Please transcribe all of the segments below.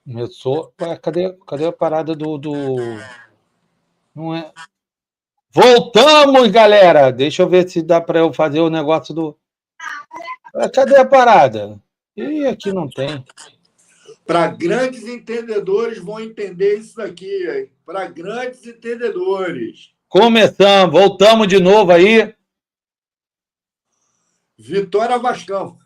Começou. Ué, cadê a parada do. Não é. Voltamos, galera! Deixa eu ver se dá para eu fazer o negócio do. Cadê a parada? Ih, aqui não tem. Para grandes entendedores vão entender isso daqui. Para grandes entendedores. Começamos, voltamos de novo aí. Vitória Vascão.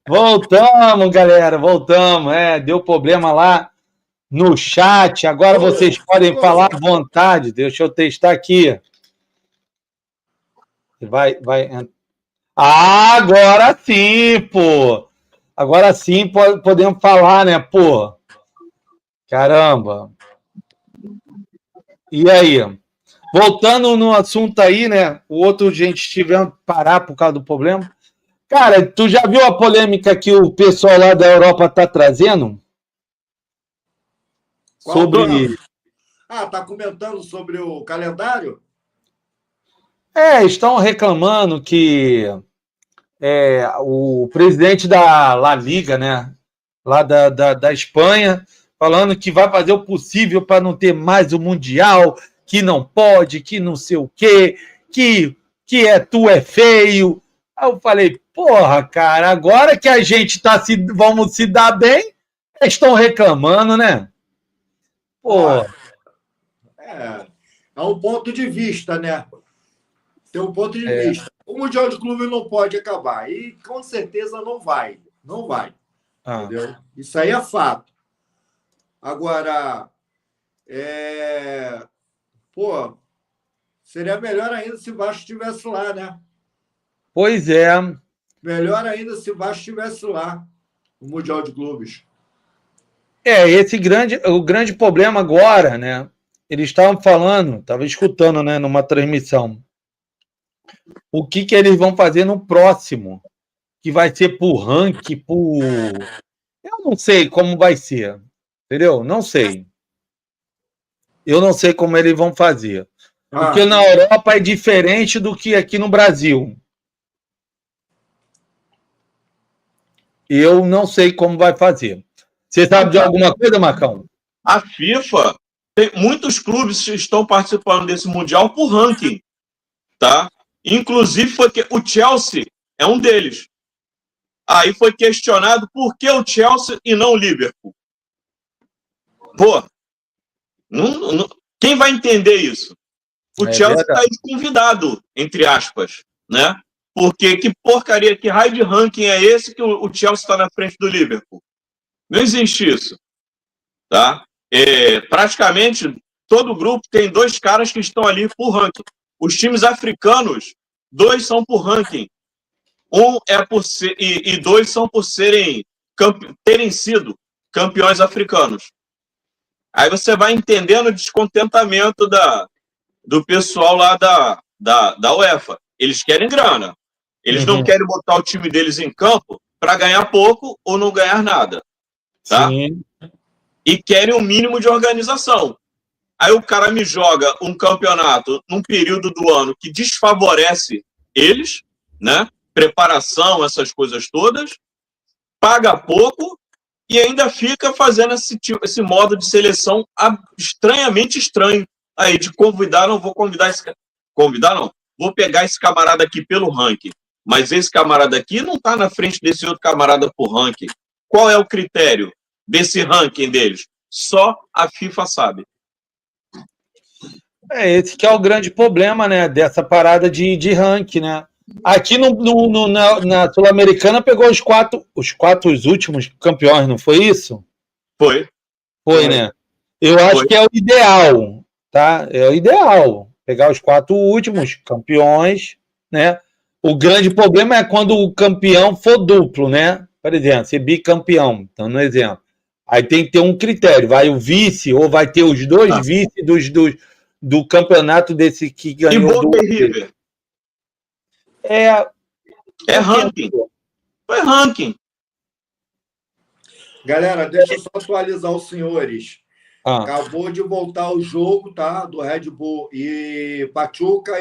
Voltamos, galera, voltamos. Deu problema lá no chat. Agora vocês podem falar à vontade. Deixa eu testar aqui. Vai. Agora sim, pô. Agora sim podemos falar, né, pô? Caramba. E aí? Voltando no assunto aí, né? O outro gente tivemos que parar por causa do problema. Cara, tu já viu a polêmica que o pessoal lá da Europa está trazendo? Sobre. Tá comentando sobre o calendário? Estão reclamando que o presidente da La Liga, né? Lá da Espanha, falando que vai fazer o possível para não ter mais o Mundial, que não pode, que não sei o quê, que tu é feio. Aí eu falei, porra, cara, agora que a gente vamos se dar bem, eles estão reclamando, né? Pô. É um ponto de vista, né? Tem um ponto de vista. O Mundial de Clube não pode acabar. E com certeza não vai. Não vai. Entendeu? Isso aí é fato. Agora, seria melhor ainda se o Vasco estivesse lá, né? Pois é. Melhor ainda se o Vasco estivesse lá, no Mundial de Clubes. O grande problema agora, né? Eles estavam falando, estava escutando, né, numa transmissão, o que eles vão fazer no próximo, que vai ser por ranking, por... Eu não sei como vai ser, entendeu? Não sei. Eu não sei como eles vão fazer. Porque na Europa é diferente do que aqui no Brasil. Eu não sei como vai fazer. Você sabe de alguma coisa, Marcão? A FIFA, muitos clubes estão participando desse Mundial por ranking, tá? Inclusive, o Chelsea é um deles. Aí foi questionado por que o Chelsea e não o Liverpool. Pô, quem vai entender isso? O Chelsea está convidado, entre aspas, né? Porque que porcaria, que raio de ranking é esse que o Chelsea está na frente do Liverpool? Não existe isso, tá? Praticamente todo grupo tem 2 caras que estão ali por ranking. Os times africanos, 2 são por ranking. Um é por ser, e 2 são por terem sido campeões africanos. Aí você vai entendendo o descontentamento do pessoal lá da UEFA. Eles querem grana. Eles não querem botar o time deles em campo para ganhar pouco ou não ganhar nada. Tá? Sim. E querem um mínimo de organização. Aí o cara me joga um campeonato num período do ano que desfavorece eles, né? Preparação, essas coisas todas, paga pouco e ainda fica fazendo esse modo de seleção estranhamente estranho. Aí, de convidar, não vou convidar esse cara. Convidar, não. Vou pegar esse camarada aqui pelo ranking. Mas esse camarada aqui não está na frente desse outro camarada por ranking. Qual é o critério desse ranking deles? Só a FIFA sabe. Esse que é o grande problema, né? Dessa parada de ranking, né? Aqui na Sul-Americana pegou os quatro últimos campeões, não foi isso? Foi, né? Eu acho que é o ideal, tá? É o ideal. Pegar os 4 últimos campeões, né? O grande problema é quando o campeão for duplo, né? Por exemplo, ser bicampeão, então, no exemplo. Aí tem que ter um critério. Vai o vice ou vai ter os 2 vice do campeonato desse que ganhou. E Boca e River? É ranking. Foi ranking. Galera, deixa eu só atualizar os senhores. Acabou de voltar o jogo, tá? Do Red Bull e Pachuca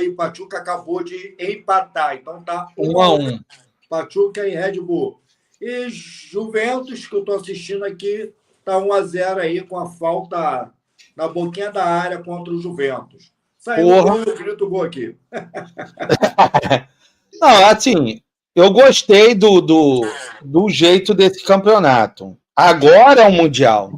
acabou de empatar. Então tá 1-1. Pachuca e Red Bull. E Juventus, que eu estou assistindo aqui, está 1-0 aí com a falta na boquinha da área contra o Juventus. Saiu o gol, eu grito o gol aqui. Não, assim, eu gostei do jeito desse campeonato. Agora é o Mundial.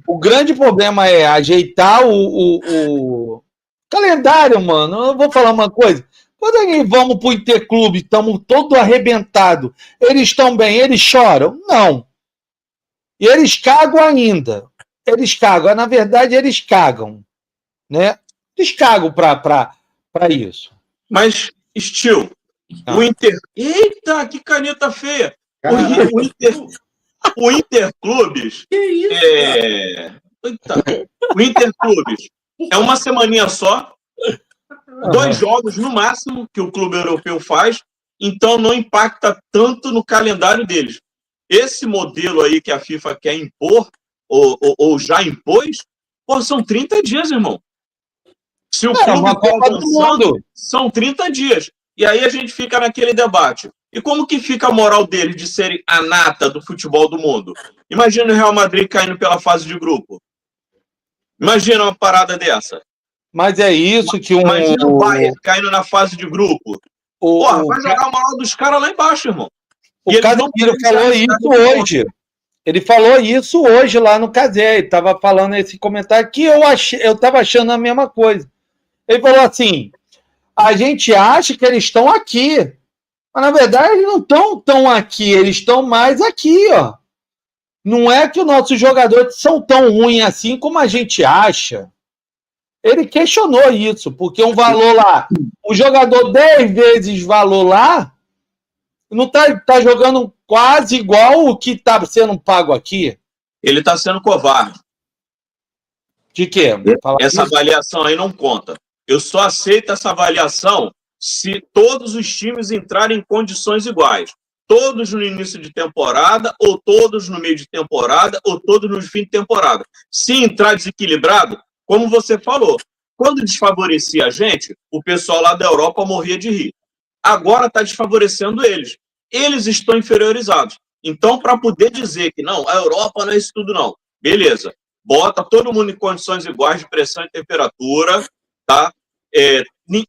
O grande problema é ajeitar o calendário, mano. Eu vou falar uma coisa. Quando vamos pro Interclube, estamos todo arrebentado. Eles estão bem, eles choram? Não. E eles cagam ainda. Eles cagam. Na verdade, eles cagam. Né? Eles cagam para isso. Mas, Steel, o Inter... Eita, que caneta feia! O Interclubes... Que isso, O Interclubes é uma semaninha só, 2 jogos no máximo que o clube europeu faz, então não impacta tanto no calendário deles. Esse modelo aí que a FIFA quer impor, ou já impôs, pô, são 30 dias, irmão. Se o clube está avançando, são 30 dias. E aí a gente fica naquele debate. E como que fica a moral deles de serem a nata do futebol do mundo? Imagina o Real Madrid caindo pela fase de grupo. Imagina uma parada dessa. Mas é isso que Imagina o Bayern caindo na fase de grupo. Porra, vai jogar a moral dos caras lá embaixo, irmão. O Casemiro falou isso hoje. Ele falou isso hoje lá no Casé. Ele estava falando esse comentário que eu estava achando a mesma coisa. Ele falou assim, a gente acha que eles estão aqui. Mas, na verdade, eles não estão tão aqui. Eles estão mais aqui, ó. Não é que os nossos jogadores são tão ruins assim como a gente acha. Ele questionou isso, porque um valor lá, o jogador 10 vezes valor lá, não tá jogando quase igual o que está sendo pago aqui. Ele está sendo covarde. De quê? Essa avaliação aí não conta. Eu só aceito essa avaliação se todos os times entrarem em condições iguais. Todos no início de temporada, ou todos no meio de temporada, ou todos no fim de temporada. Se entrar desequilibrado, como você falou, quando desfavorecia a gente, o pessoal lá da Europa morria de rir. Agora está desfavorecendo eles. Eles estão inferiorizados. Então, para poder dizer que não, a Europa não é isso tudo, não. Beleza. Bota todo mundo em condições iguais de pressão e temperatura, tá?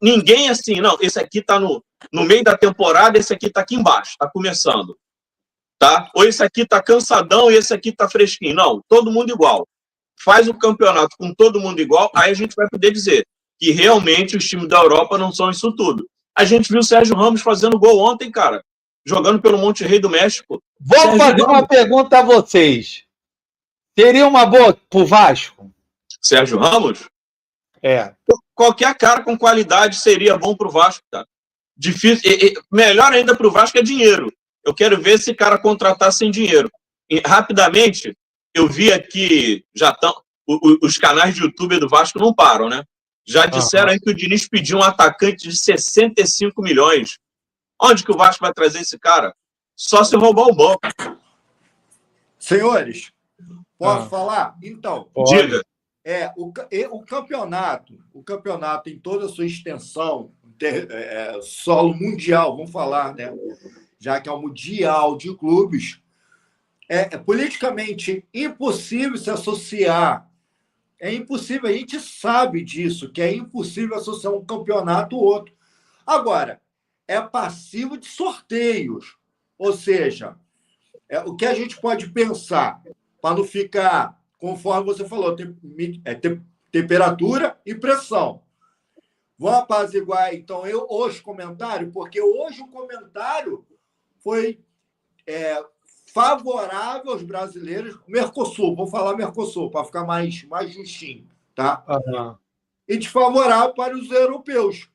Ninguém assim, não, esse aqui está no meio da temporada, esse aqui está aqui embaixo, está começando. Tá? Ou esse aqui está cansadão e esse aqui está fresquinho. Não, todo mundo igual. Faz o campeonato com todo mundo igual, aí a gente vai poder dizer que realmente os times da Europa não são isso tudo. A gente viu o Sérgio Ramos fazendo gol ontem, cara, jogando pelo Monte Rei do México. Vou fazer uma pergunta a vocês. Seria uma boa pro Vasco? Sérgio Ramos? É. Qualquer cara com qualidade seria bom pro Vasco, cara. Difícil. Melhor ainda pro Vasco é dinheiro. Eu quero ver esse cara contratar sem dinheiro. E, rapidamente, eu vi aqui, já estão. Os canais de YouTube do Vasco não param, né? Já disseram aí que o Diniz pediu um atacante de 65 milhões. Onde que o Vasco vai trazer esse cara? Só se roubar o banco. Senhores, posso falar? Então, diga. O campeonato em toda a sua extensão, solo mundial, vamos falar, né? Já que é um mundial de clubes, é politicamente impossível se associar. É impossível, a gente sabe disso, que é impossível associar um campeonato ao outro. Agora, é passivo de sorteios. Ou seja, o que a gente pode pensar, para não ficar, conforme você falou, temperatura e pressão. Vamos apaziguar, então, hoje comentário, porque hoje o comentário foi favorável aos brasileiros. Mercosul, vou falar Mercosul, para ficar mais justinho, tá? E desfavorável para os europeus.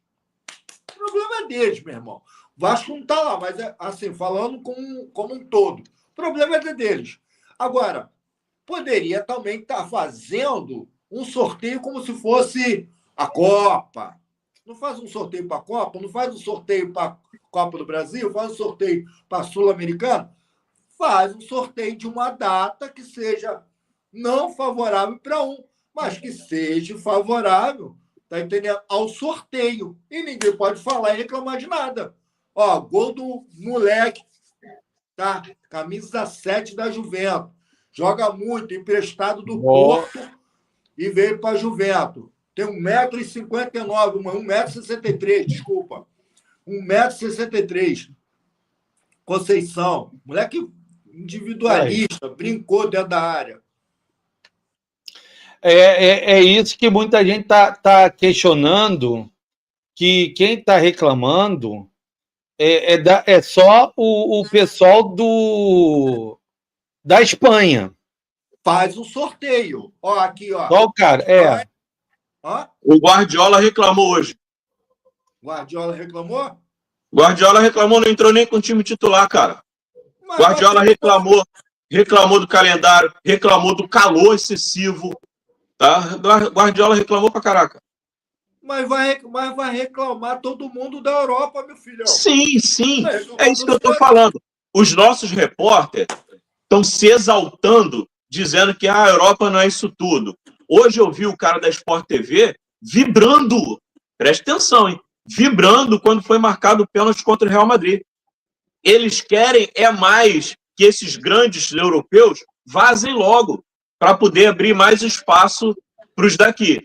O problema é deles, meu irmão. O Vasco não está lá, mas assim, falando como um todo. O problema é deles. Agora, poderia também estar fazendo um sorteio como se fosse a Copa. Não faz um sorteio para a Copa, não faz um sorteio para a Copa do Brasil, faz um sorteio para a Sul-Americana. Faz um sorteio de uma data que seja não favorável para um, mas que seja favorável, tá entendendo? Ao sorteio. E ninguém pode falar e reclamar de nada. Ó, gol do moleque. tá? Camisa 7 da Juventus. Joga muito, emprestado do Porto e veio para a Juventus. Tem 1,59 m, 1,63 m, desculpa. 1,63 m. Conceição. Moleque individualista, brincou dentro da área. É isso que muita gente tá questionando, que quem está reclamando é só o pessoal da Espanha. Faz um sorteio. Ó, aqui, ó. Ó, cara, Ó. O Guardiola reclamou hoje. Guardiola reclamou? Guardiola reclamou, não entrou nem com o time titular, cara. Mas Guardiola reclamou do calendário, reclamou do calor excessivo, tá? Guardiola reclamou pra caraca. Mas vai reclamar todo mundo da Europa, meu filhão. Sim, sim. É isso que eu tô falando. Os nossos repórteres estão se exaltando, dizendo que a Europa não é isso tudo. Hoje eu vi o cara da Sport TV vibrando, preste atenção, hein? Vibrando quando foi marcado o pênalti contra o Real Madrid. Eles querem mais que esses grandes europeus vazem logo, para poder abrir mais espaço para os daqui.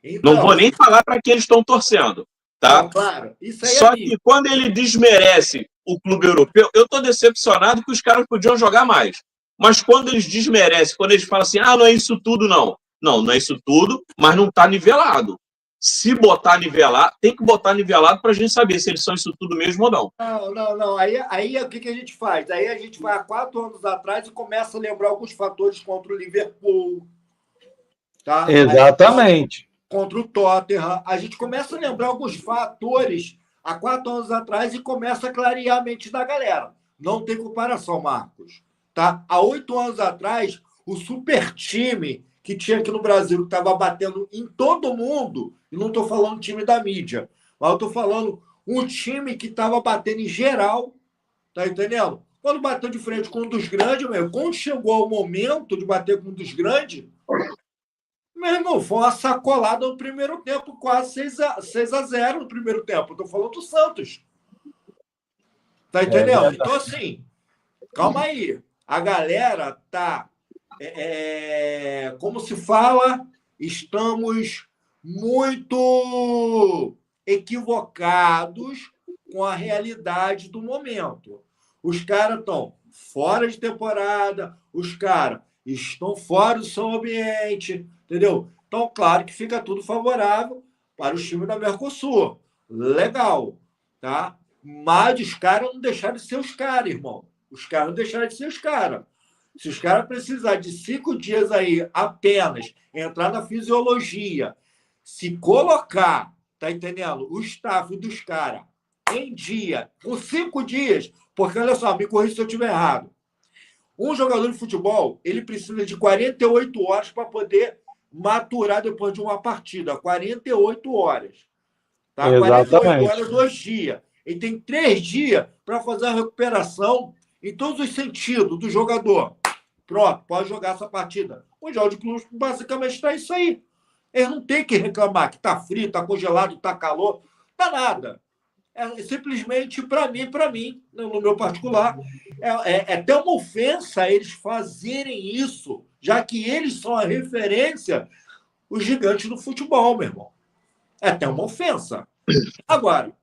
Então, não vou nem falar para quem eles estão torcendo, tá? Não, claro. Isso aí Só que quando ele desmerece o clube europeu, eu estou decepcionado que os caras podiam jogar mais. Mas quando eles desmerecem, quando eles falam assim, não é isso tudo, não. Não é isso tudo, mas não está nivelado. Se botar nivelado, tem que botar nivelado para a gente saber se eles são isso tudo mesmo ou não. Não. Aí o que a gente faz? Aí a gente vai há 4 anos atrás e começa a lembrar alguns fatores contra o Liverpool. Tá? Exatamente. Contra o Tottenham. A gente começa a lembrar alguns fatores há 4 anos atrás e começa a clarear a mente da galera. Não tem comparação, Marcos. Tá? Há 8 anos atrás, o super time que tinha aqui no Brasil, que estava batendo em todo mundo, e não estou falando time da mídia, mas eu estou falando um time que estava batendo em geral, tá entendendo? Quando bateu de frente com um dos grandes, quando chegou o momento de bater com um dos grandes, meu irmão, foi uma sacolada no primeiro tempo, quase 6-0 no primeiro tempo. Estou falando do Santos. Tá entendendo? Então, assim, calma aí. A galera tá... como se fala, estamos muito equivocados com a realidade do momento. Os caras estão fora de temporada, os caras estão fora do seu ambiente, entendeu? Então, claro que fica tudo favorável para os times da Mercosul. Legal, tá? Mas os caras não deixaram de ser os caras, irmão. Os caras não deixaram de ser os caras. Se os caras precisarem de 5 dias aí apenas, entrar na fisiologia, se colocar, tá entendendo? O staff dos caras em dia, com 5 dias, porque olha só, me corrija se eu estiver errado. Um jogador de futebol, ele precisa de 48 horas para poder maturar depois de uma partida. 48 horas. Tá? Exatamente. 48 horas, 2 dias. Ele tem 3 dias para fazer a recuperação em todos os sentidos do jogador. Pronto, pode jogar essa partida. O Mundial de Clubes basicamente está isso aí. Eles não tem que reclamar que está frio, está congelado, está calor. Está nada. É simplesmente, para mim, no meu particular, é até uma ofensa eles fazerem isso, já que eles são a referência, os gigantes do futebol, meu irmão. É até uma ofensa. Agora,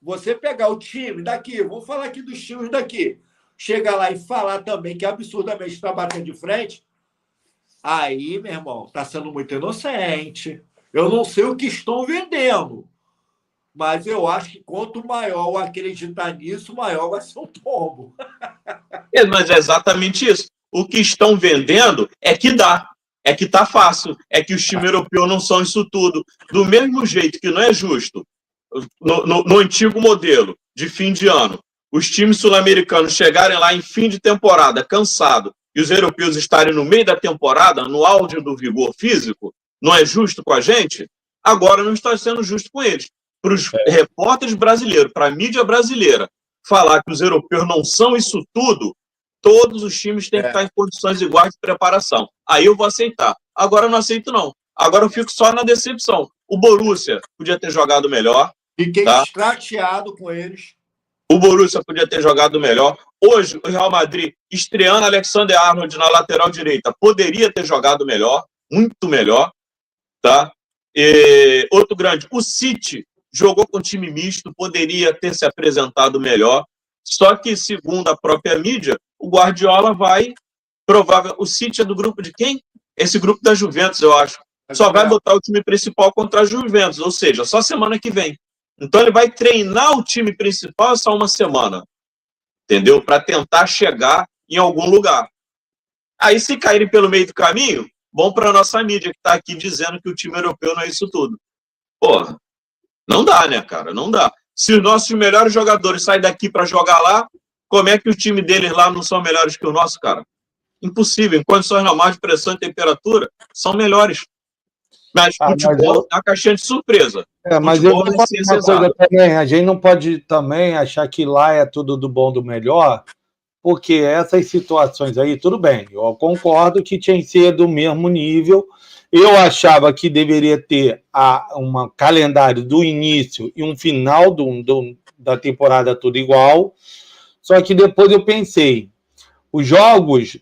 você pegar o time daqui, vamos falar aqui dos times daqui, chegar lá e falar também que absurdamente está batendo de frente, aí, meu irmão, está sendo muito inocente. Eu não sei o que estão vendendo, mas eu acho que quanto maior eu acreditar nisso, maior vai ser o tombo. Mas é exatamente isso. O que estão vendendo é que dá. É que tá fácil. É que os times europeus não são isso tudo. Do mesmo jeito que não é justo, no antigo modelo de fim de ano, os times sul-americanos chegarem lá em fim de temporada, cansado, e os europeus estarem no meio da temporada, no auge do vigor físico, não é justo com a gente? Agora não está sendo justo com eles. Para os repórteres brasileiros, para a mídia brasileira, falar que os europeus não são isso tudo, todos os times têm que estar em condições iguais de preparação. Aí eu vou aceitar. Agora eu não aceito, não. Agora eu fico só na decepção. O Borussia podia ter jogado melhor. Fiquei chateado com eles. O Borussia podia ter jogado melhor. Hoje, o Real Madrid, estreando Alexander-Arnold na lateral direita, poderia ter jogado melhor, muito melhor, tá? E outro grande, o City jogou com time misto, poderia ter se apresentado melhor, só que, segundo a própria mídia, o Guardiola vai, provável, o City é do grupo de quem? Esse grupo da Juventus, eu acho. Só vai botar o time principal contra a Juventus, ou seja, só semana que vem. Então ele vai treinar o time principal só uma semana, entendeu? Para tentar chegar em algum lugar. Aí, se caírem pelo meio do caminho, vão para a nossa mídia, que está aqui dizendo que o time europeu não é isso tudo. Porra, não dá, né, cara? Não dá. Se os nossos melhores jogadores saem daqui para jogar lá, como é que o time deles lá não são melhores que o nosso, cara? Impossível. Em condições normais de pressão e temperatura, são melhores. Mas futebol é uma caixinha de surpresa. Mas eu vou falar uma coisa também. A gente não pode também achar que lá é tudo do bom, do melhor, porque essas situações aí, tudo bem, eu concordo que tinha que ser do mesmo nível. Eu achava que deveria ter um calendário do início e um final da temporada tudo igual, só que depois eu pensei, os jogos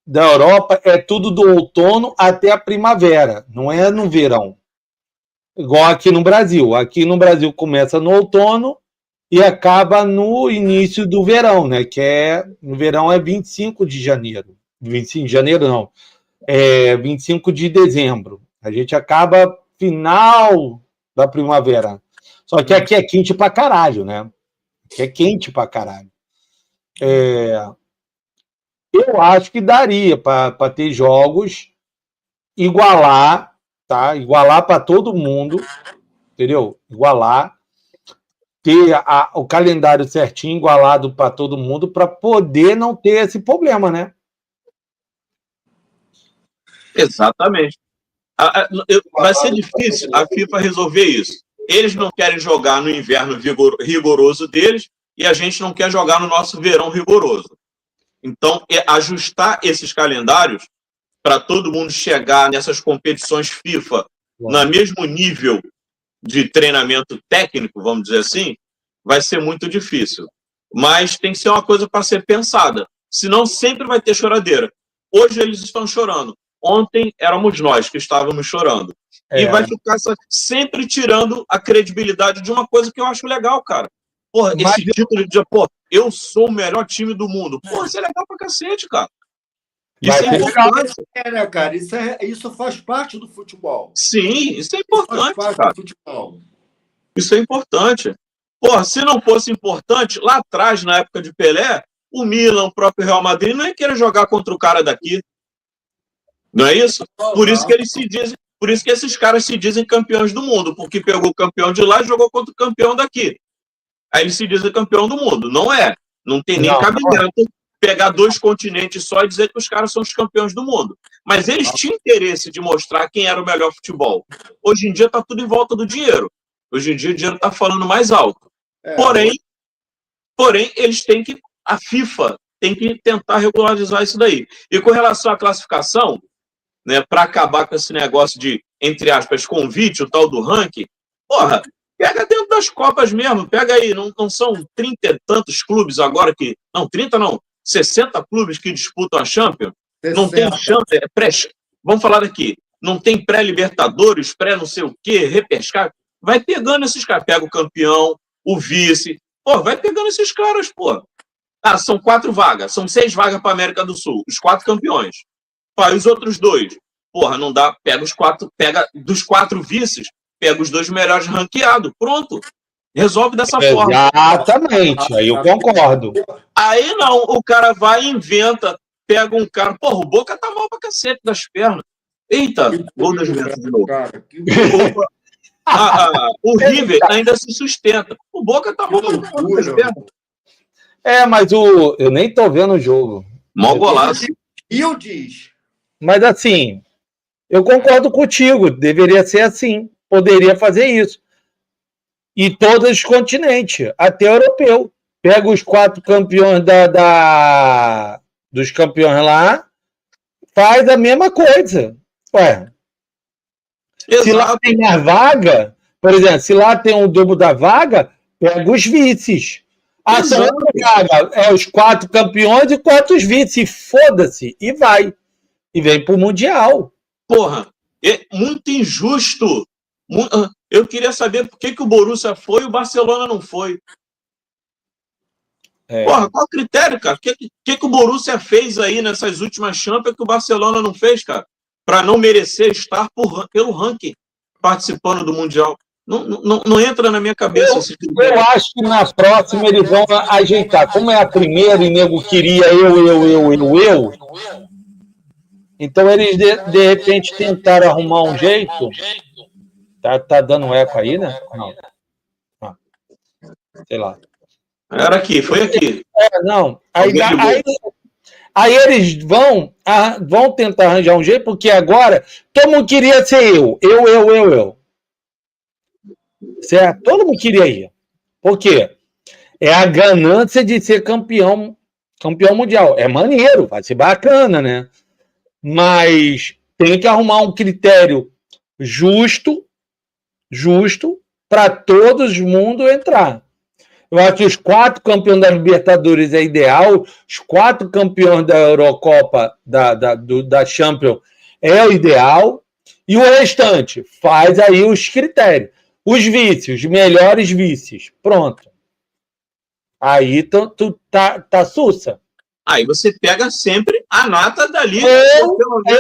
da Europa é tudo do outono até a primavera, não é no verão. Igual aqui no Brasil. Aqui no Brasil começa no outono e acaba no início do verão, né? No verão é 25 de janeiro. 25 de janeiro não. 25 de dezembro. A gente acaba final da primavera. Só que aqui é quente pra caralho, né? Aqui é quente pra caralho. Eu acho que daria para ter jogos, igualar, tá? Igualar para todo mundo, entendeu? Igualar, ter o calendário certinho, igualado para todo mundo, para poder não ter esse problema, né? Exatamente. Vai ser difícil a FIFA resolver isso. Eles não querem jogar no inverno rigoroso deles e a gente não quer jogar no nosso verão rigoroso. Então, ajustar esses calendários para todo mundo chegar nessas competições FIFA no mesmo nível de treinamento técnico, vamos dizer assim, vai ser muito difícil. Mas tem que ser uma coisa para ser pensada. Senão sempre vai ter choradeira. Hoje eles estão chorando. Ontem éramos nós que estávamos chorando. E vai ficar sempre tirando a credibilidade de uma coisa que eu acho legal, cara. Porra, esse título de, eu sou o melhor time do mundo. Porra, isso é legal pra cacete, cara. Isso é importante. Né, cara? Isso faz parte do futebol. Sim, isso é importante, faz parte cara. Do futebol. Isso é importante. Porra, se não fosse importante, lá atrás, na época de Pelé, o Milan, o próprio Real Madrid, não ia querer jogar contra o cara daqui. Não é isso? Por isso que eles se dizem, por isso que esses caras se dizem campeões do mundo, porque pegou o campeão de lá e jogou contra o campeão daqui. Aí ele se diz campeão do mundo. Não é. Não tem nem cabimento pegar 2 continentes só e dizer que os caras são os campeões do mundo. Mas eles tinham interesse de mostrar quem era o melhor futebol. Hoje em dia está tudo em volta do dinheiro. Hoje em dia o dinheiro está falando mais alto. Porém, eles têm que... A FIFA tem que tentar regularizar isso daí. E com relação à classificação, né, para acabar com esse negócio de, entre aspas, convite, o tal do ranking, porra, pega dentro das Copas mesmo, pega aí, não são 30 e tantos clubes agora que... Não, 30 não, 60 clubes que disputam a Champions, 60. Não tem chance, vamos falar aqui, não tem pré-Libertadores, pré-não sei o quê, repescar, vai pegando esses caras, pega o campeão, o vice, pô, vai pegando esses caras, pô. São 4 vagas, são 6 vagas para a América do Sul, os 4 campeões. Pô, e os outros 2? Porra, não dá, pega os 4, pega dos 4 vices, pega os 2 melhores ranqueados. Pronto. Resolve dessa forma. Exatamente. Aí eu concordo. Aí não, o cara vai e inventa, pega um cara. Porra, o Boca tá mal pra cacete das pernas. Eita, gol das Juventus de novo. O River ainda se sustenta. O Boca tá mal pra cacete das pernas. Mas eu nem tô vendo o jogo. Mó golaço. E eu diz. Mas assim, eu concordo contigo. Deveria ser assim. Poderia fazer isso. E todos os continentes, até o europeu. Pega os 4 campeões dos campeões lá, faz a mesma coisa. Ué. Se lá tem mais vaga, por exemplo, se lá tem um dobro da vaga, pega os vices. A São é os 4 campeões e 4 vice. Foda-se. E vai. E vem pro Mundial. Porra, é muito injusto. Eu queria saber por que o Borussia foi e o Barcelona não foi. Porra, qual o critério, cara? O que o Borussia fez aí nessas últimas Champions que o Barcelona não fez, cara? Para não merecer estar pelo ranking participando do Mundial. Não entra na minha cabeça esse critério. Eu acho que na próxima eles vão ajeitar. Como é a primeira e nego queria eu. Então eles de repente tentaram arrumar um jeito. Tá dando eco aí, né? Não. Sei lá. Era aqui, foi aqui. Não. Aí eles vão tentar arranjar um jeito, porque agora todo mundo queria ser eu. Certo? Todo mundo queria ir. Por quê? É a ganância de ser campeão mundial. É maneiro, vai ser bacana, né? Mas tem que arrumar um critério justo para todo mundo entrar. Eu acho que os 4 campeões da Libertadores é ideal, os 4 campeões da Eurocopa, da Champions é o ideal, e o restante faz aí os critérios. Os vices, os melhores vices. Pronto. Aí tu tá sussa. Aí você pega sempre a nata da liga.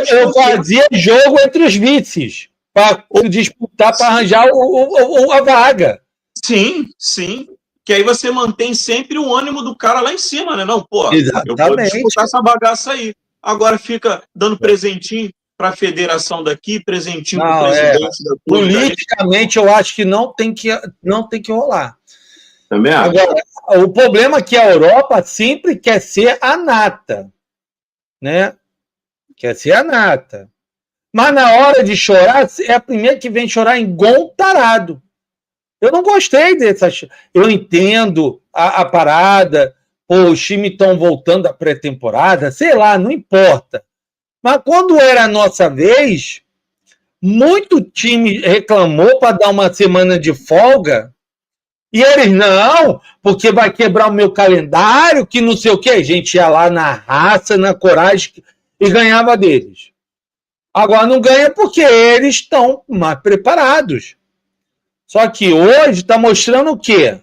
Eu fazia jogo entre os vices para disputar, para arranjar a vaga. Sim. Que aí você mantém sempre o ânimo do cara lá em cima, né? Não, pô, exatamente. Eu vou disputar essa bagaça aí. Agora fica dando presentinho para a federação daqui, presentinho para o presidente da clube. Politicamente, eu acho que não tem que rolar. Também acho. Agora, o problema é que a Europa sempre quer ser a nata, né? Quer ser a nata. Mas na hora de chorar, é a primeira que vem chorar igual um tarado. Eu não gostei dessa. Eu entendo a parada, os times estão voltando à pré-temporada, sei lá, não importa. Mas quando era a nossa vez, muito time reclamou para dar uma semana de folga. E eles, não, porque vai quebrar o meu calendário, que não sei o quê. A gente ia lá na raça, na coragem e ganhava deles. Agora não ganha porque eles estão mais preparados. Só que hoje está mostrando o quê?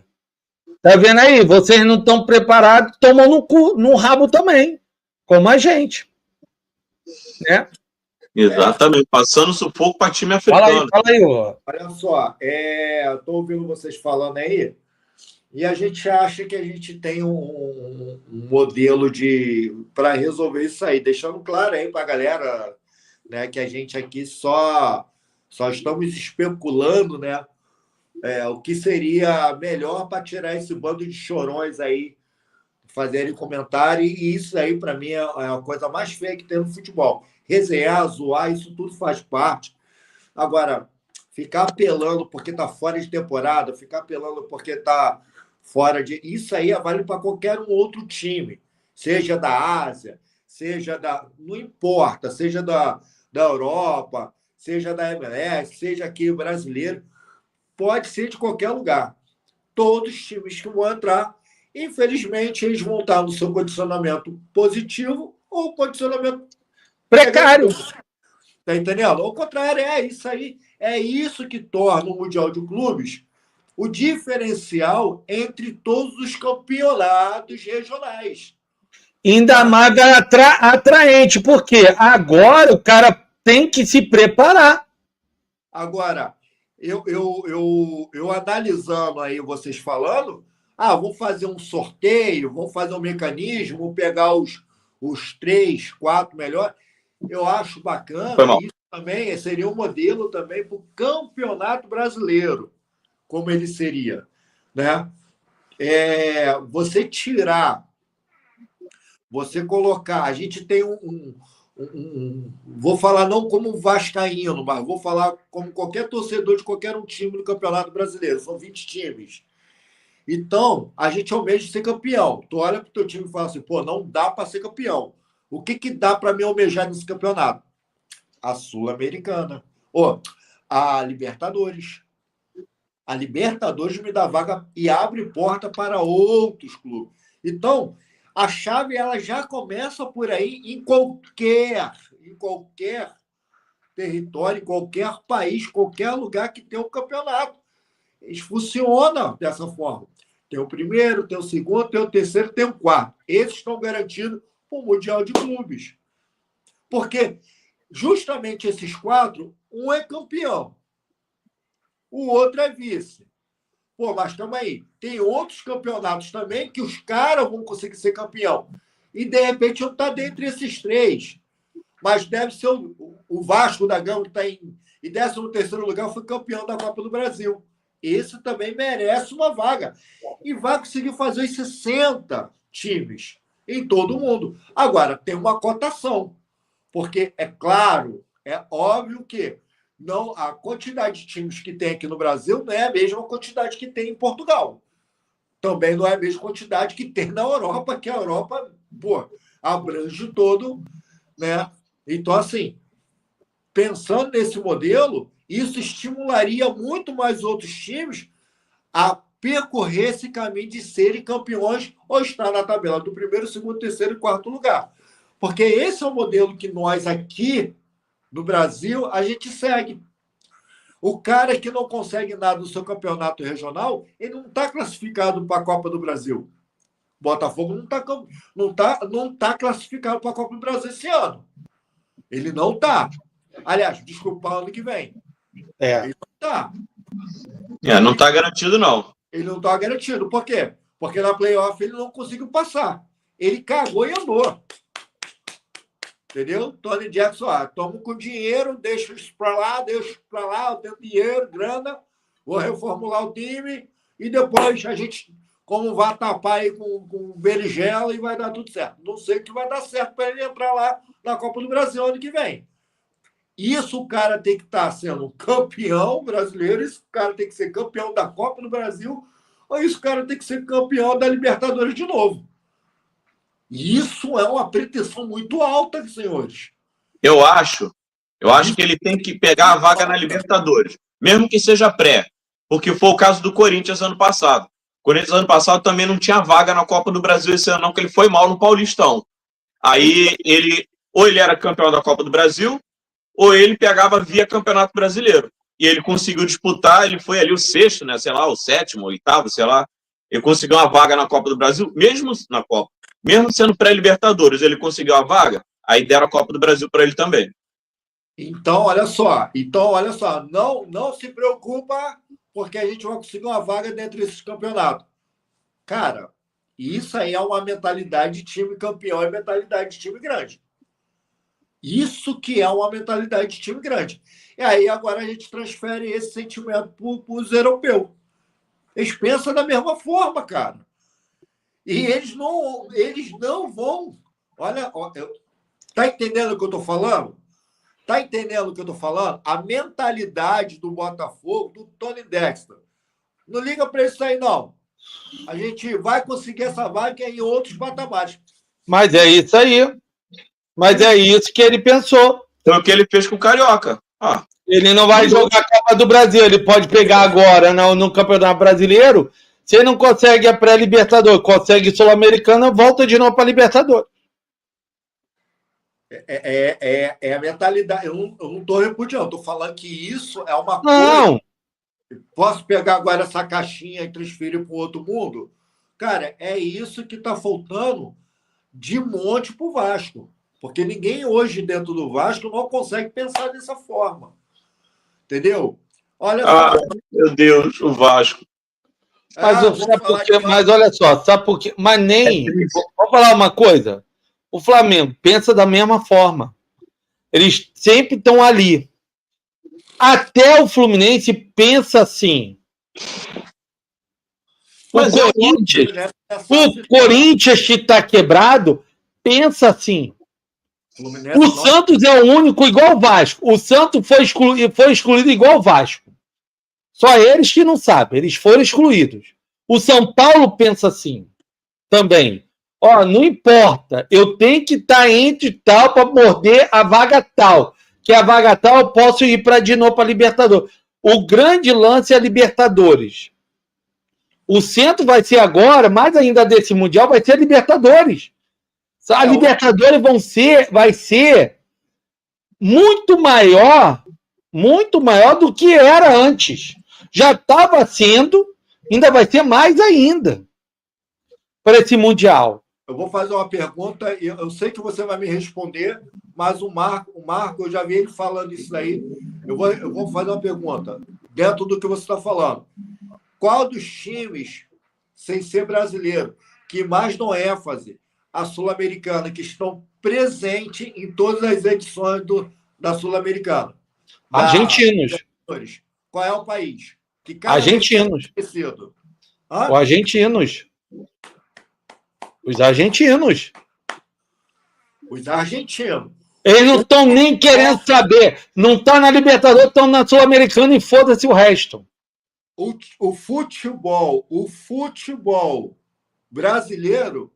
Tá vendo aí? Vocês não estão preparados, tomam no rabo também, como a gente. Né? Exatamente, passando sufoco para time africano. Fala aí, ó. Olha só, estou ouvindo vocês falando aí, e a gente acha que a gente tem um modelo para resolver isso aí, deixando claro aí para a galera, né, que a gente aqui só estamos especulando, né, o que seria melhor para tirar esse bando de chorões aí, fazerem comentário, e isso aí, para mim, é a coisa mais feia que tem no futebol. Resenhar, zoar, isso tudo faz parte. Agora, ficar apelando porque está fora de temporada, ficar apelando porque está fora de... Isso aí vale para qualquer outro time, seja da Ásia, seja da... Não importa, seja da Europa, seja da MLS, seja aqui o brasileiro, pode ser de qualquer lugar. Todos os times que vão entrar, infelizmente, eles vão estar no seu condicionamento positivo ou condicionamento precário. Tá entendendo? Ao contrário, é isso aí. É isso que torna o Mundial de Clubes o diferencial entre todos os campeonatos regionais. Ainda mais atraente, porque agora o cara tem que se preparar. Agora, eu analisando aí vocês falando, vamos fazer um sorteio, vamos fazer um mecanismo, vamos pegar os 3, 4 melhores. Eu acho bacana, isso também seria um modelo também para o Campeonato Brasileiro, como ele seria, né? Você tirar, você colocar, a gente tem vou falar não como vascaíno, mas vou falar como qualquer torcedor de qualquer um time do Campeonato Brasileiro, são 20 times. Então, a gente almeja ser campeão. Tu olha para o teu time e fala assim, pô, não dá para ser campeão. O que dá para me almejar nesse campeonato? A Sul-Americana. Ou a Libertadores. A Libertadores me dá vaga e abre porta para outros clubes. Então, a chave ela já começa por aí em qualquer território, em qualquer país, qualquer lugar que tenha um campeonato. Eles funcionam dessa forma. Tem o primeiro, tem o segundo, tem o terceiro, tem o quarto. Esses estão garantidos para o Mundial de Clubes. Porque justamente esses 4, um é campeão, o outro é vice. Pô, mas calma aí. Tem outros campeonatos também que os caras vão conseguir ser campeão. E, de repente, não está dentre esses 3. Mas deve ser o Vasco da Gama, que está em 13º lugar, foi campeão da Copa do Brasil. Esse também merece uma vaga. E vai conseguir fazer os 60 times em todo o mundo. Agora, tem uma cotação. Porque, é claro, é óbvio que não, a quantidade de times que tem aqui no Brasil não é a mesma quantidade que tem em Portugal. Também não é a mesma quantidade que tem na Europa, que a Europa, abrange todo, né? Então, assim, pensando nesse modelo, isso estimularia muito mais outros times a percorrer esse caminho de serem campeões ou estar na tabela do primeiro, segundo, terceiro e quarto lugar. Porque esse é o modelo que nós aqui no Brasil a gente segue. O cara que não consegue nada no seu campeonato regional, ele não está classificado para a Copa do Brasil. Botafogo não tá classificado para a Copa do Brasil esse ano. Ele não está. Aliás, desculpa, ano que vem. Ele não está. Não está garantido, não. Ele não está garantido. Por quê? Porque na playoff ele não conseguiu passar. Ele cagou e andou. Entendeu? Tony Jackson, tomo com dinheiro, deixo isso para lá, eu tenho dinheiro, grana, vou reformular o time e depois a gente, como vai tapar aí com berigela e vai dar tudo certo. Não sei que vai dar certo para ele entrar lá na Copa do Brasil ano que vem. Isso o cara tem que estar sendo campeão brasileiro, isso o cara tem que ser campeão da Copa do Brasil, ou isso o cara tem que ser campeão da Libertadores de novo. Isso é uma pretensão muito alta, senhores. Eu acho que ele tem que pegar a vaga na Libertadores, mesmo que seja pré, porque foi o caso do Corinthians ano passado. O Corinthians ano passado também não tinha vaga na Copa do Brasil esse ano, não, porque ele foi mal no Paulistão. Aí ele era campeão da Copa do Brasil, ou ele pegava via Campeonato Brasileiro. E ele conseguiu disputar, ele foi ali o 6º, né, sei lá, o 7º, o 8º, sei lá. Ele conseguiu uma vaga na Copa do Brasil, mesmo na Copa. Mesmo sendo pré-Libertadores, ele conseguiu a vaga, aí deram a Copa do Brasil para ele também. Então, olha só, não se preocupa, porque a gente vai conseguir uma vaga dentro desses campeonatos. Cara, isso aí é uma mentalidade de time campeão e mentalidade de time grande. Isso que é uma mentalidade de time grande. E aí agora a gente transfere esse sentimento para os europeus. Eles pensam da mesma forma, cara. E eles não vão. Olha, tá entendendo o que eu estou falando? Tá entendendo o que eu estou falando? A mentalidade do Botafogo, do Tony Dexter. Não liga para isso aí, não. A gente vai conseguir essa vaga em outros patamares. Mas é isso aí. Mas é isso que ele pensou. Foi o que ele fez com o Carioca. Ele não vai jogar a Copa do Brasil. Ele pode pegar agora no Campeonato Brasileiro. Se ele não consegue a pré-Libertadores, consegue Sul-Americana, volta de novo para a Libertadores. É a mentalidade. Eu não estou repudiando, estou falando que isso é uma coisa. Posso pegar agora essa caixinha e transferir para o outro mundo? Cara, é isso que está faltando de monte para o Vasco. Porque ninguém hoje dentro do Vasco não consegue pensar dessa forma. Entendeu? Olha só. Meu Deus, o Vasco. Mas olha só, sabe por quê? Mas nem. Vou falar uma coisa. O Flamengo pensa da mesma forma. Eles sempre estão ali. Até o Fluminense pensa assim. O Corinthians que está quebrado pensa assim. O Santos é o único igual o Vasco. O Santos foi excluído igual o Vasco. Só eles que não sabem. Eles foram excluídos. O São Paulo pensa assim também. Não importa. Eu tenho que estar entre tal para morder a vaga tal. Que a vaga tal eu posso ir de novo para a Libertadores. O grande lance é a Libertadores. O centro vai ser agora, mais ainda desse Mundial, vai ser a Libertadores. A Libertadores vai ser muito maior do que era antes. Já estava sendo, ainda vai ser mais ainda para esse Mundial. Eu vou fazer uma pergunta, e eu sei que você vai me responder, mas o Marco, eu já vi ele falando isso daí. Eu vou fazer uma pergunta, dentro do que você está falando. Qual dos times, sem ser brasileiro, que mais dão ênfase à Sul-Americana, que estão presentes em todas as edições da Sul-Americana? Argentinos. Qual é o país? Que argentinos. Os argentinos. Os argentinos. Os argentinos. Eles não estão nem querendo saber. Não estão na Libertadores, estão na Sul-Americana e foda-se o resto. O futebol brasileiro,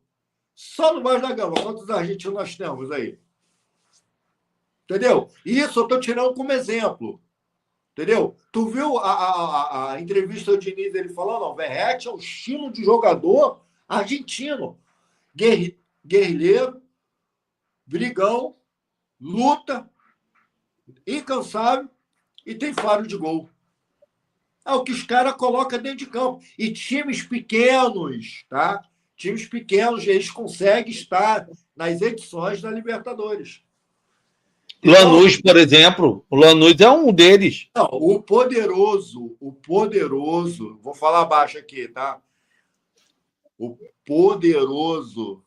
só no Baixo da Gama. Quantos argentinos nós temos aí? Entendeu? Isso eu estou tirando como exemplo. Entendeu? Tu viu a entrevista do Diniz, ele falando, o Verratti é um estilo de jogador argentino. Guerrilheiro, brigão, luta, incansável e tem faro de gol. É o que os caras colocam dentro de campo. E times pequenos, tá? Times pequenos, eles conseguem estar nas edições da Libertadores. Lanús, por exemplo. O Lanús é um deles. Não, o poderoso, vou falar baixo aqui, tá? O poderoso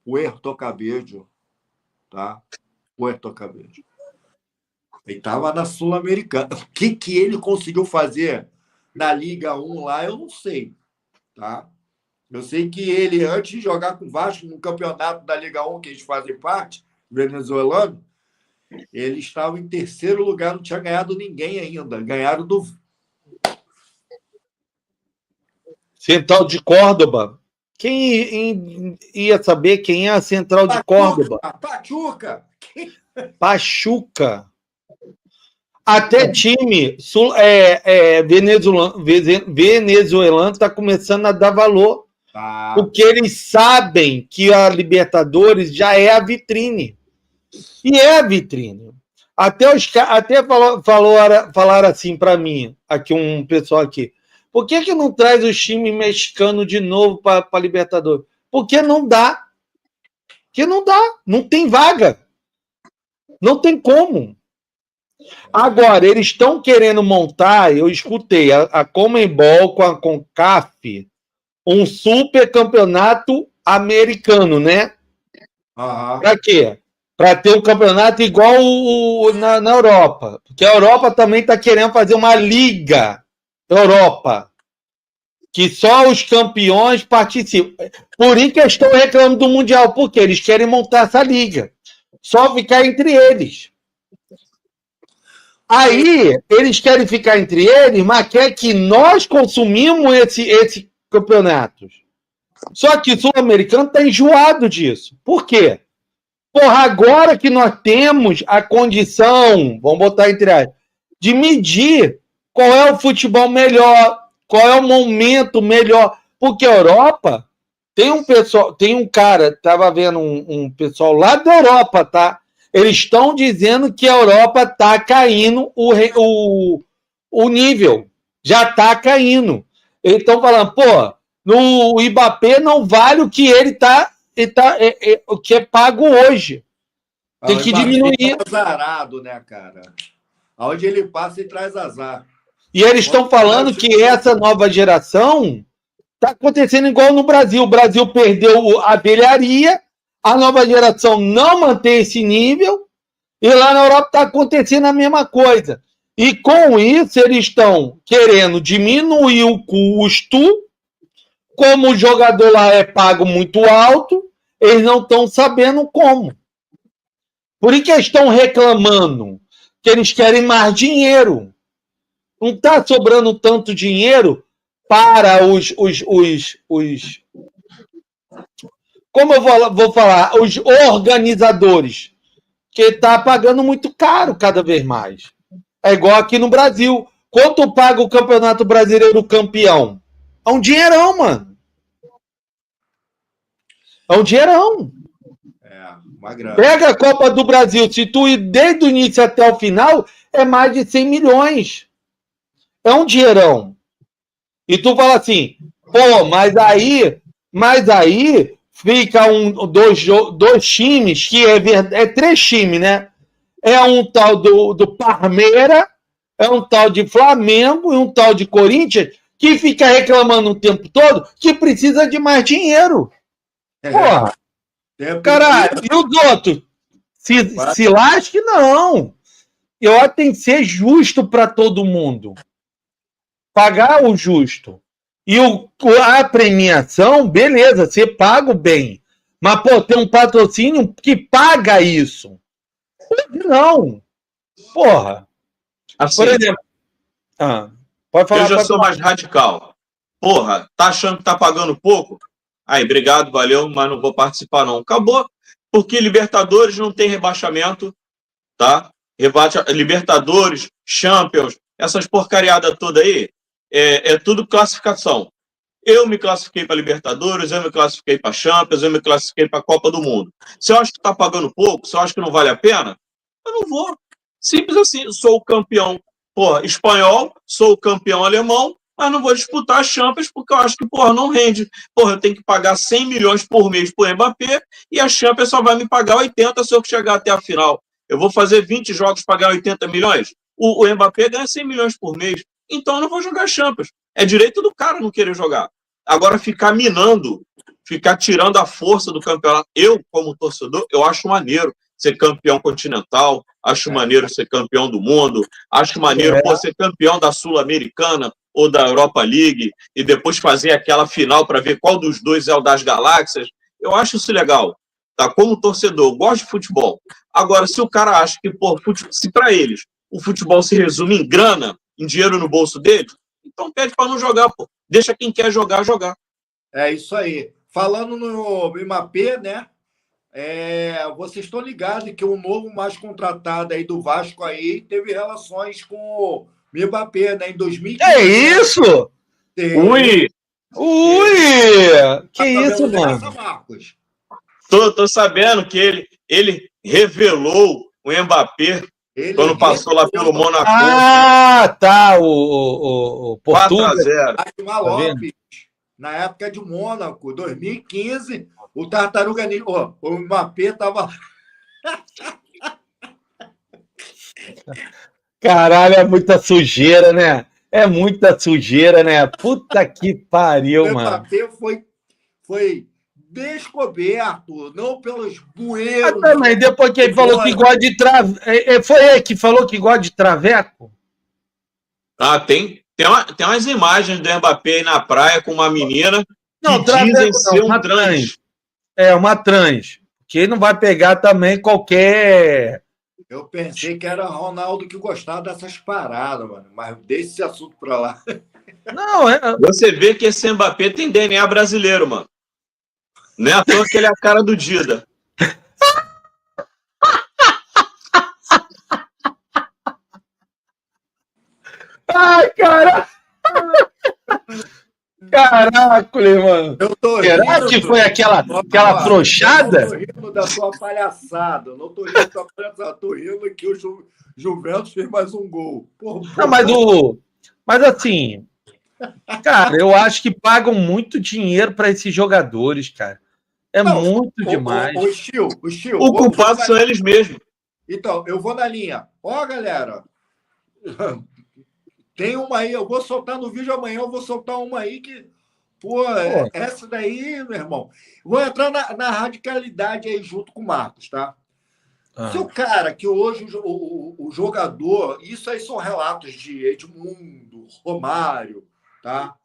Puerto Cabello, tá? Puerto Cabello. Ele estava na Sul-Americana. O que ele conseguiu fazer na Liga 1 lá, eu não sei, tá? Eu sei que ele, antes de jogar com o Vasco no campeonato da Liga 1, que eles fazem parte, venezuelano, ele estava em terceiro lugar, não tinha ganhado ninguém ainda. Ganharam do Central de Córdoba. Quem ia saber quem é a Central de Córdoba? Pachuca. Até time venezuelano está começando a dar valor. Porque eles sabem que a Libertadores já é a vitrine. E é a vitrine. Até falaram assim para mim, aqui um pessoal aqui. Por que não traz os times mexicanos de novo para a Libertadores? Porque não dá. Porque não dá. Não tem vaga. Não tem como. Agora, eles estão querendo montar, eu escutei, a Conmebol com a CONCACAF, um super campeonato americano, né? Para quê? Para ter um campeonato igual na Europa. Porque a Europa também está querendo fazer uma liga Europa, que só os campeões participam. Por isso que eles estão reclamando do Mundial, porque eles querem montar essa liga. Só ficar entre eles. Aí, eles querem ficar entre eles, mas quer que nós consumimos esse campeonato. Só que o sul-americano está enjoado disso. Por quê? Porra, agora que nós temos a condição, vamos botar entre aspas, de medir qual é o futebol melhor, qual é o momento melhor. Porque a Europa tem um cara, estava vendo um pessoal lá da Europa, tá? Eles estão dizendo que a Europa está caindo o nível. Já está caindo. Eles estão falando, pô, no Mbappé não vale o que o que é pago hoje. Tem que diminuir. É azarado, né, cara? Aonde ele passa, ele traz azar. E eles estão falando que essa nova geração está acontecendo igual no Brasil. O Brasil perdeu a abelharia, a nova geração não mantém esse nível, e lá na Europa está acontecendo a mesma coisa. E com isso, eles estão querendo diminuir o custo, como o jogador lá é pago muito alto, eles não estão sabendo como. Por isso que eles estão reclamando, que eles querem mais dinheiro. Não está sobrando tanto dinheiro para os como eu vou falar, os organizadores, que está pagando muito caro cada vez mais. É igual aqui no Brasil. Quanto paga o Campeonato Brasileiro campeão? É um dinheirão, mano. É um dinheirão. Uma grana. Pega a Copa do Brasil, se tu ir desde o início até o final, é mais de 100 milhões. É um dinheirão. E tu fala assim, pô, mas aí fica dois times, que é 3 times, né? É um tal do Palmeiras, é um tal de Flamengo e um tal de Corinthians, que fica reclamando o tempo todo que precisa de mais dinheiro. Porra. Caralho, e os outros? Se lasque, não. Eu acho que tem que ser justo para todo mundo. Pagar o justo. E a premiação, beleza, você paga o bem. Mas, pô, tem um patrocínio que paga isso. Não. Porra. Assim, por exemplo. Pode falar. Eu já sou mais radical. Porra, tá achando que tá pagando pouco? Aí, obrigado, valeu, mas não vou participar, não. Acabou. Porque Libertadores não tem rebaixamento, tá? Libertadores, Champions, essas porcariadas toda aí, é tudo classificação. Eu me classifiquei para Libertadores, eu me classifiquei para Champions, eu me classifiquei para a Copa do Mundo. Se eu acho que está pagando pouco, se eu acho que não vale a pena, eu não vou. Simples assim, sou o campeão espanhol, sou o campeão alemão, mas não vou disputar a Champions porque eu acho que, não rende. Eu tenho que pagar 100 milhões por mês por Mbappé e a Champions só vai me pagar 80 se eu chegar até a final. Eu vou fazer 20 jogos para ganhar 80 milhões? O Mbappé ganha 100 milhões por mês. Então eu não vou jogar Champions. É direito do cara não querer jogar. Agora, ficar minando, ficar tirando a força do campeonato. Eu, como torcedor, eu acho maneiro ser campeão continental, acho maneiro ser campeão do mundo, acho maneiro ser campeão da Sul-Americana ou da Europa League e depois fazer aquela final para ver qual dos dois é o das galáxias. Eu acho isso legal. Tá? Como torcedor, eu gosto de futebol. Agora, se o cara acha que, se para eles o futebol se resume em grana, em dinheiro no bolso deles, então pede para não jogar, pô. Deixa quem quer jogar, jogar. É isso aí. Falando no Mbappé, né? Vocês estão ligados que o novo mais contratado aí do Vasco aí teve relações com o Mbappé, né? Em 2015. É isso? Ui! Que isso, mano? Marcos? Tô sabendo que ele revelou o Mbappé quando passou lá pelo Monaco. Ah, tá. O Portugal. 4-0. Lopes, na época de Mônaco, 2015, o Tartaruga Ninja, o Mbappé tava. Caralho, é muita sujeira, né? É muita sujeira, né? Puta que pariu, mano. O Mbappé foi descoberto, não pelos bueiros. Também, depois que ele falou que gosta de traveco. Foi ele que falou que gosta de traveco? Tem umas imagens do Mbappé aí na praia com uma menina que dizem ser um trans. Uma trans. Que ele não vai pegar também qualquer... Eu pensei que era Ronaldo que gostava dessas paradas, mano. Mas deixa esse assunto pra lá. Não, Você vê que esse Mbappé tem DNA brasileiro, mano. Não é à toa que ele é a cara do Dida. Ai, cara! Caraca, mano. Será que foi aquela trouxada? Eu tô rindo da sua palhaçada. Eu não tô rindo da sua palhaçada. Tô rindo que o Juventus fez mais um gol. Não, mas assim, cara, eu acho que pagam muito dinheiro para esses jogadores, cara. Muito demais. O culpado são eles mesmos. Então, eu vou na linha. Galera, tem uma aí, eu vou soltar no vídeo amanhã, eu vou soltar uma aí que, essa daí, meu irmão, vou entrar na radicalidade aí junto com o Marcos, tá? Se o cara que hoje, o jogador, isso aí são relatos de Edmundo, Romário, tá?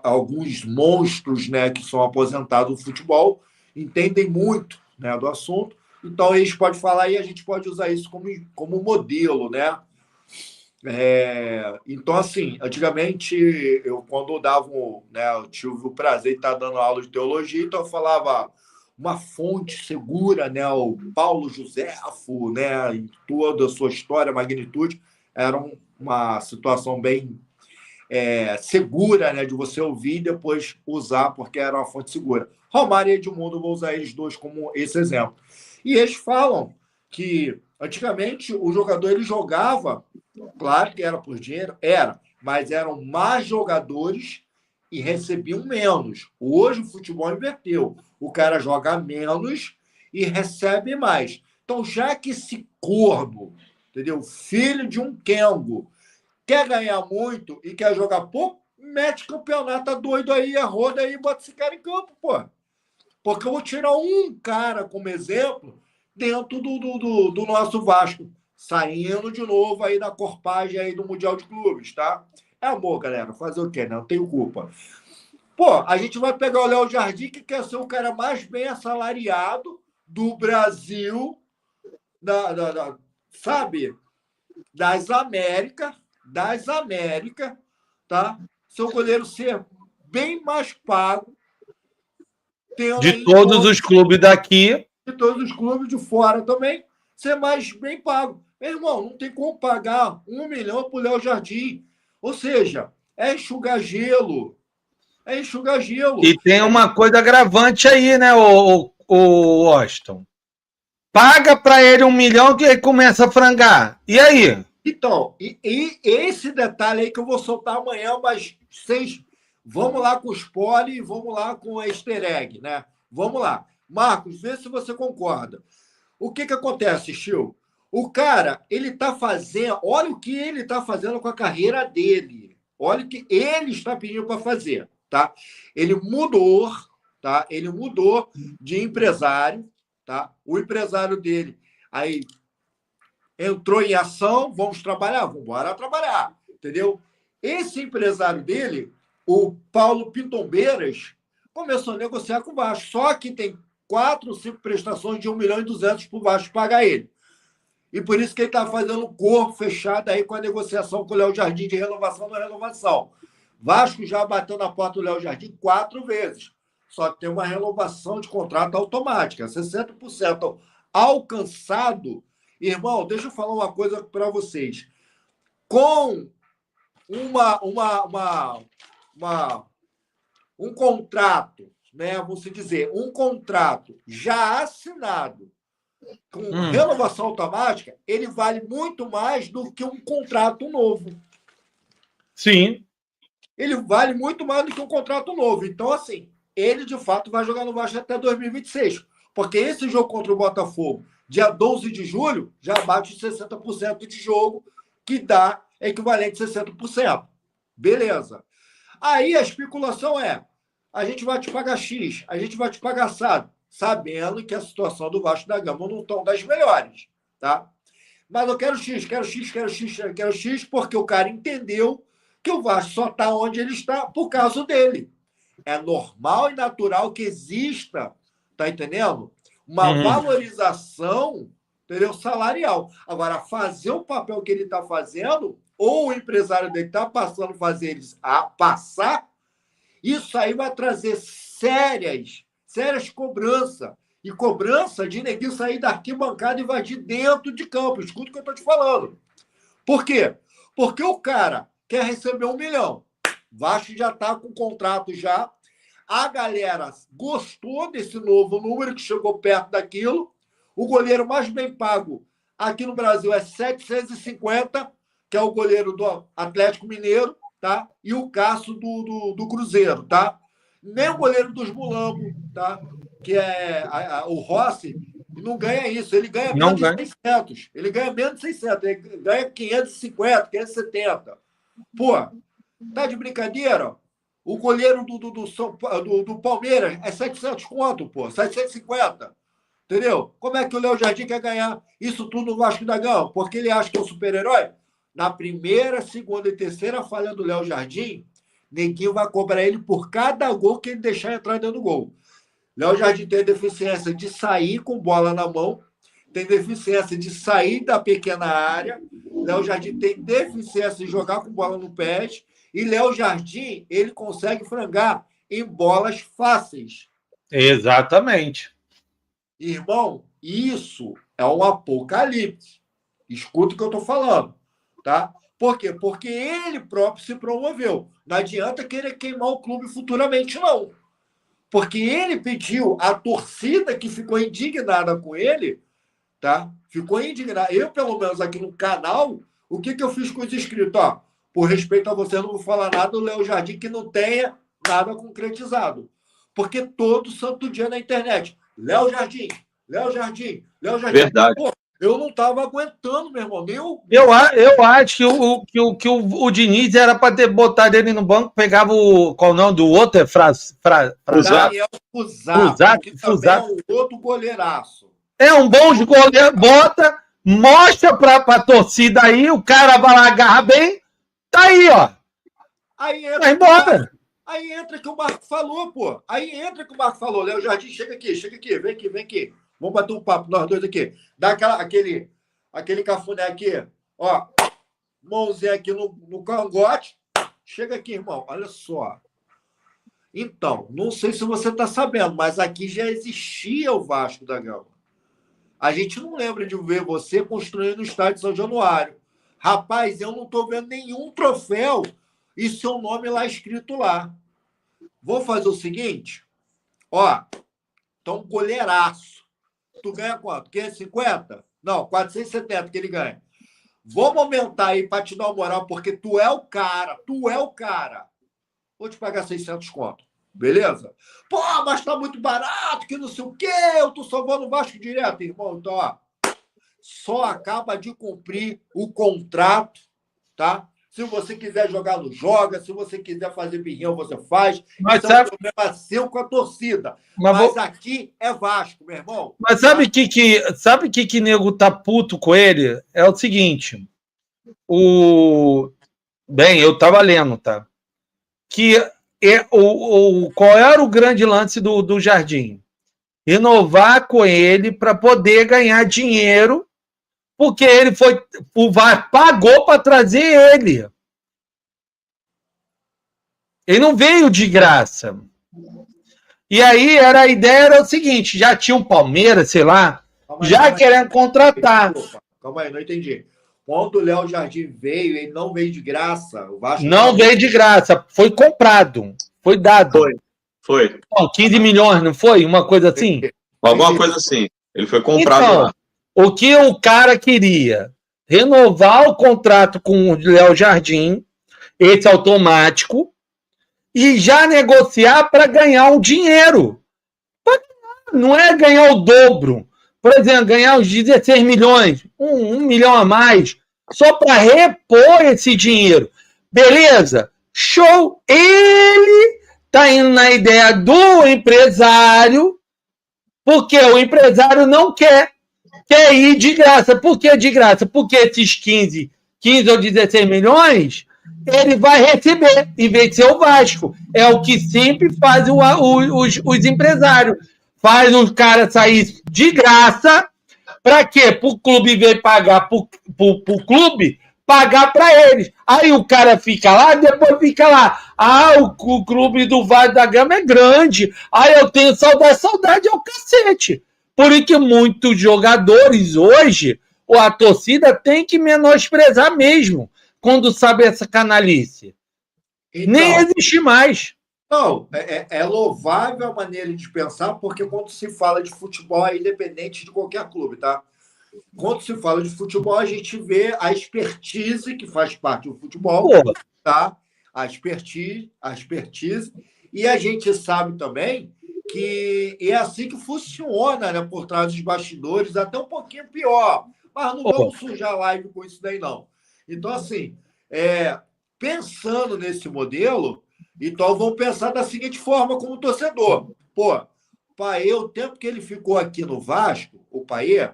Alguns monstros, né, que são aposentados do futebol, entendem muito, né, do assunto, então eles podem falar e a gente pode usar isso como modelo, né? Então, assim, antigamente, quando eu tive o prazer de estar dando aula de teologia, então eu falava uma fonte segura, né? O Paulo Joséfo, né? Em toda a sua história, magnitude, era uma situação bem segura, né, de você ouvir e depois usar, porque era uma fonte segura. Romário e Edmundo, vou usar eles dois como esse exemplo. E eles falam que, antigamente, o jogador ele jogava, claro que era por dinheiro, mas eram mais jogadores e recebiam menos. Hoje o futebol inverteu. O cara joga menos e recebe mais. Então, já que esse corno, entendeu? Filho de um Kengo, quer ganhar muito e quer jogar pouco, mete campeonato, tá doido aí, roda aí e bota esse cara em campo, pô. Porque eu vou tirar um cara como exemplo dentro do nosso Vasco, saindo de novo aí da corpagem aí do Mundial de Clubes, tá? É amor, galera. Fazer o quê? Não tenho culpa. Pô, a gente vai pegar o Léo Jardim, que quer ser o cara mais bem assalariado do Brasil, sabe? Das Américas, tá? Seu goleiro ser bem mais pago. De todos os clubes daqui. De todos os clubes de fora também, ser mais bem pago. Meu irmão, não tem como pagar 1 milhão para o Léo Jardim. Ou seja, é enxugar gelo. É enxugar gelo. E tem uma coisa agravante aí, né, o Austin? Paga para ele 1 milhão que ele começa a frangar. E aí? Então, e esse detalhe aí que eu vou soltar amanhã, mas vocês... Vamos lá com o spoiler e vamos lá com o easter egg, né? Vamos lá. Marcos, vê se você concorda. O que acontece, Chiu? O cara, ele está fazendo... Olha o que ele está fazendo com a carreira dele. Olha o que ele está pedindo para fazer, tá? Ele mudou, tá? Ele mudou de empresário, tá? O empresário dele aí entrou em ação, vamos trabalhar, vamos embora trabalhar, entendeu? Esse empresário dele, o Paulo Pitombeiras, começou a negociar com o Vasco, só que tem 4 ou 5 prestações de 1.200.000 para o Vasco pagar ele. E por isso que ele está fazendo o corpo fechado aí com a negociação com o Léo Jardim de renovação da renovação. Vasco já bateu na porta do Léo Jardim 4 vezes. Só que tem uma renovação de contrato automática, 60% alcançado. Irmão, deixa eu falar uma coisa para vocês. Com um contrato, né? Vamos dizer, um contrato já assinado com renovação automática, ele vale muito mais do que um contrato novo. Sim. Ele vale muito mais do que um contrato novo. Então, assim, ele, de fato, vai jogar no Vasco até 2026. Porque esse jogo contra o Botafogo, dia 12 de julho, já bate 60% de jogo, que dá equivalente a 60%. Beleza. Aí a especulação é, a gente vai te pagar X, a gente vai te pagar assado, sabendo que a situação do Vasco da Gama não está das melhores, tá? Mas eu quero X, porque o cara entendeu que o Vasco só está onde ele está por causa dele. É normal e natural que exista, tá entendendo? Uma valorização, entendeu? Salarial. Agora, fazer o papel que ele está fazendo, ou o empresário dele está passando a fazer eles a passar, isso aí vai trazer sérias cobranças. E cobrança de neguinho sair da arquibancada e invadir dentro de campo. Escuta o que eu estou te falando. Por quê? Porque o cara quer receber 1 milhão. Vasco já está com o contrato já. A galera gostou desse novo número, que chegou perto daquilo. O goleiro mais bem pago aqui no Brasil é 750, que é o goleiro do Atlético Mineiro, tá? E o Cássio do Cruzeiro, tá? Nem o goleiro dos Mulambos, tá? Que é o Rossi, não ganha isso. Ele ganha menos de 600. Ele ganha menos de 600. Ele ganha 550, 570. Pô, tá de brincadeira? O goleiro do Palmeiras é 700 conto, pô. 750. Entendeu? Como é que o Léo Jardim quer ganhar isso tudo no Vasco da Gama? Porque ele acha que é um super-herói? Na primeira, segunda e terceira falha do Léo Jardim, neguinho vai cobrar ele por cada gol que ele deixar entrar dentro do gol. Léo Jardim tem deficiência de sair com bola na mão, tem deficiência de sair da pequena área, Léo Jardim tem deficiência de jogar com bola no pé, e Léo Jardim, ele consegue frangar em bolas fáceis. Exatamente. Irmão, isso é um apocalipse. Escuta o que eu estou falando. tá? Por quê? Porque ele próprio se promoveu. Não adianta querer queimar o clube futuramente, não. Porque ele pediu, a torcida que ficou indignada com ele, tá? Ficou indignada. Eu, pelo menos aqui no canal, o que eu fiz com os inscritos? Ó, por respeito a você, não vou falar nada do Léo Jardim que não tenha nada concretizado. Porque todo santo dia na internet, Léo Jardim, Léo Jardim, Léo Jardim. Verdade. Pô, eu não estava aguentando, meu irmão. Eu acho que o Diniz era para ter botado ele no banco, pegava o. Qual o nome do outro? Daniel Fusato, que também é um outro goleiraço. É um bom goleiro, bota, mostra pra torcida aí, o cara vai lá, agarra bem, tá aí, ó. Aí entra, embora. Aí entra que o Marco falou, pô. Aí entra que o Marco falou. Léo Jardim, chega aqui, vem aqui. Vamos bater um papo, nós dois aqui. Dá aquele cafuné aqui, ó. Mãozinha aqui no cangote. Chega aqui, irmão, olha só. Então, não sei se você está sabendo, mas aqui já existia o Vasco da Gama. A gente não lembra de ver você construindo o estádio São Januário. Rapaz, eu não estou vendo nenhum troféu e seu nome lá escrito lá. Vou fazer o seguinte. Ó, então, goleiraço. Tu ganha quanto? 550? Não, 470 que ele ganha. Vamos aumentar aí para te dar uma moral, porque tu é o cara. Vou te pagar 600 conto. Beleza? Pô, mas tá muito barato, que não sei o quê. Eu tô salvando o Vasco direto, irmão. Então, ó, só acaba de cumprir o contrato, tá? Se você quiser jogar, não joga. Se você quiser fazer birrinha, você faz. Mas então, o problema seu com a torcida. Mas aqui é Vasco, meu irmão. Mas sabe o que nego tá puto com ele? É o seguinte. Bem, eu tava lendo, tá? Que qual era o grande lance do Jardim? Renovar com ele para poder ganhar dinheiro, porque o VAR pagou para trazer ele. Ele não veio de graça. E aí a ideia era o seguinte, já tinha um Palmeiras, sei lá, querendo contratar. Calma aí, não entendi. Quando o Léo Jardim veio, ele não veio de graça. O Vasco não veio de graça, foi comprado, foi dado. Foi. 15 milhões, não foi? Uma coisa assim? Alguma coisa assim. Ele foi comprado então, lá. O que o cara queria? Renovar o contrato com o Léo Jardim, esse automático, e já negociar para ganhar um dinheiro. Não é ganhar o dobro. Por exemplo, ganhar os 16 milhões, um milhão a mais, só para repor esse dinheiro. Beleza? Show! Ele tá indo na ideia do empresário, porque o empresário não quer ir de graça. Por que de graça? Porque esses 15 ou 16 milhões, ele vai receber, em vez de ser o Vasco. É o que sempre fazem os empresários. Faz os caras sair de graça, para quê? Para o clube vir pagar para o clube, pagar para eles. Aí o cara fica lá, depois fica lá. O clube do Vasco da Gama é grande. Eu tenho saudade. Saudade é o cacete. Por isso que muitos jogadores hoje, a torcida tem que menosprezar mesmo, quando sabe essa canalice. Então, nem existe mais. Não, é louvável a maneira de pensar, porque quando se fala de futebol é independente de qualquer clube, tá? Quando se fala de futebol, a gente vê a expertise que faz parte do futebol, tá? A expertise, e a gente sabe também que é assim que funciona, né? Por trás dos bastidores, até um pouquinho pior. Mas não vamos sujar a live com isso daí, não. Então, assim, pensando nesse modelo, então vamos pensar da seguinte forma como torcedor. Pô, Paê, o tempo que ele ficou aqui no Vasco, o Paê,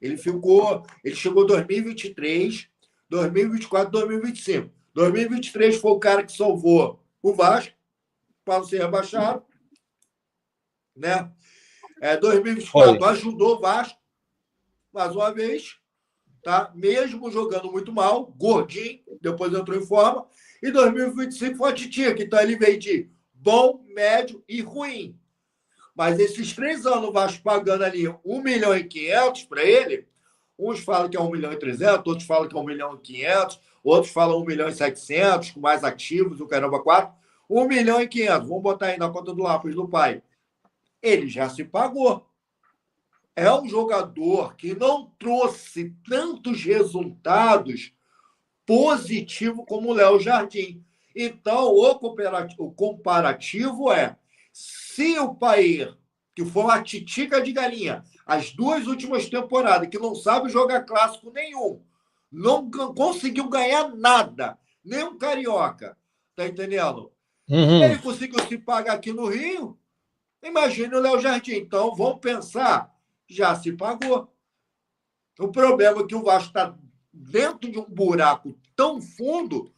ele chegou em 2023, 2024, 2025. 2023 foi o cara que salvou o Vasco para não ser rebaixado, né? 2024 ajudou o Vasco mais uma vez, tá? Mesmo jogando muito mal, gordinho, depois entrou em forma. E 2025 foi a titia, que então ele veio de bom, médio e ruim. Mas esses 3 anos o Vasco pagando ali 1,5 milhão para ele, Uns falam que é 1.300.000, outros falam que é 1.500.000, outros falam 1.700.000, com mais ativos, o caramba 4. 1.500.000, vamos botar aí na conta do lápis do pai. Ele já se pagou. É um jogador que não trouxe tantos resultados positivos como o Léo Jardim. Então, o comparativo é, se o Paê, que foi uma titica de galinha, as 2 últimas temporadas, que não sabe jogar clássico nenhum, não conseguiu ganhar nada, nem um carioca, tá entendendo? Ele conseguiu se pagar aqui no Rio, imagine o Léo Jardim. Então, vamos pensar, já se pagou. O problema é que o Vasco está dentro de um buraco tão fundo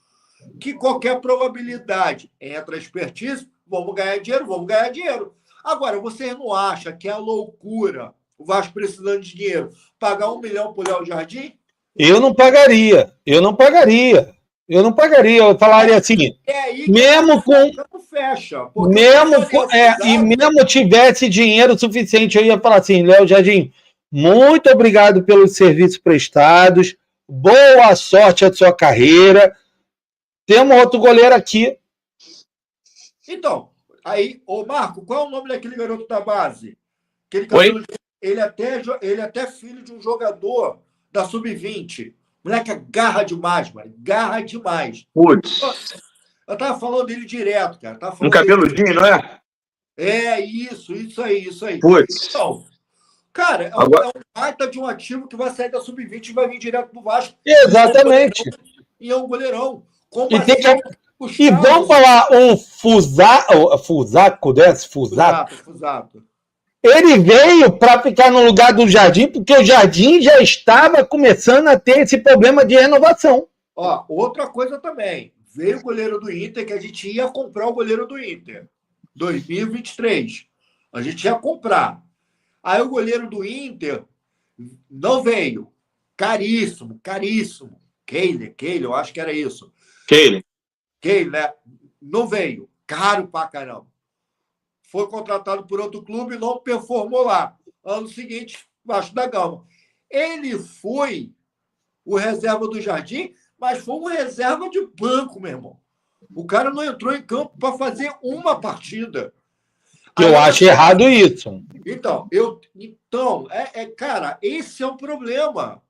que qualquer probabilidade entra a expertise, vamos ganhar dinheiro. Agora, você não acha que é loucura o Vasco precisando de dinheiro pagar 1 milhão para o Léo Jardim? Eu não pagaria. Eu falaria assim, mesmo com... Fecha, mesmo tivesse dinheiro suficiente, eu ia falar assim, Léo Jardim, muito obrigado pelos serviços prestados, boa sorte à sua carreira, temos outro goleiro aqui. Então, aí, ô Marco, qual é o nome daquele garoto da base? Ele até filho de um jogador da Sub-20. Moleque agarra demais, mano. Garra demais. Putz. Eu tava falando dele direto, cara. Um cabeludinho, não é? É, isso aí. Putz. Então, cara, é um baita de um ativo que vai sair da Sub-20 e vai vir direto pro Vasco. Exatamente. E é um goleirão. E vamos falar um Fusaco desse? Fusato. Ele veio para ficar no lugar do Jardim, porque o Jardim já estava começando a ter esse problema de renovação. Ó, outra coisa também. Veio o goleiro do Inter, que a gente ia comprar o goleiro do Inter. 2023. A gente ia comprar. Aí o goleiro do Inter não veio. Caríssimo. Kehler, eu acho que era isso. Kehler, né? Não veio. Caro pra caramba. Foi contratado por outro clube e não performou lá. Ano seguinte, Vasco da Gama. Ele foi o reserva do Jardim, mas foi um reserva de banco, meu irmão. O cara não entrou em campo para fazer uma partida. Eu acho errado isso. Cara, esse é o problema.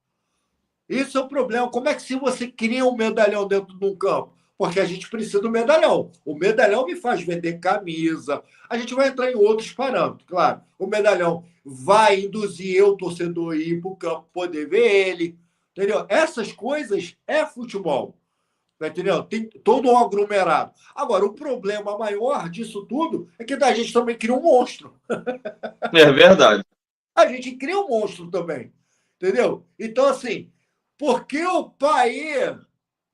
Como é que se você cria um medalhão dentro de um campo? Porque a gente precisa do medalhão. O medalhão me faz vender camisa. A gente vai entrar em outros parâmetros, claro. O medalhão vai induzir eu, torcedor, a ir para o campo, poder ver ele. Entendeu? Essas coisas é futebol. Entendeu? Tem todo um aglomerado. Agora, o problema maior disso tudo é que a gente também cria um monstro. É verdade. A gente cria um monstro também. Entendeu? Então, assim, por que o Paê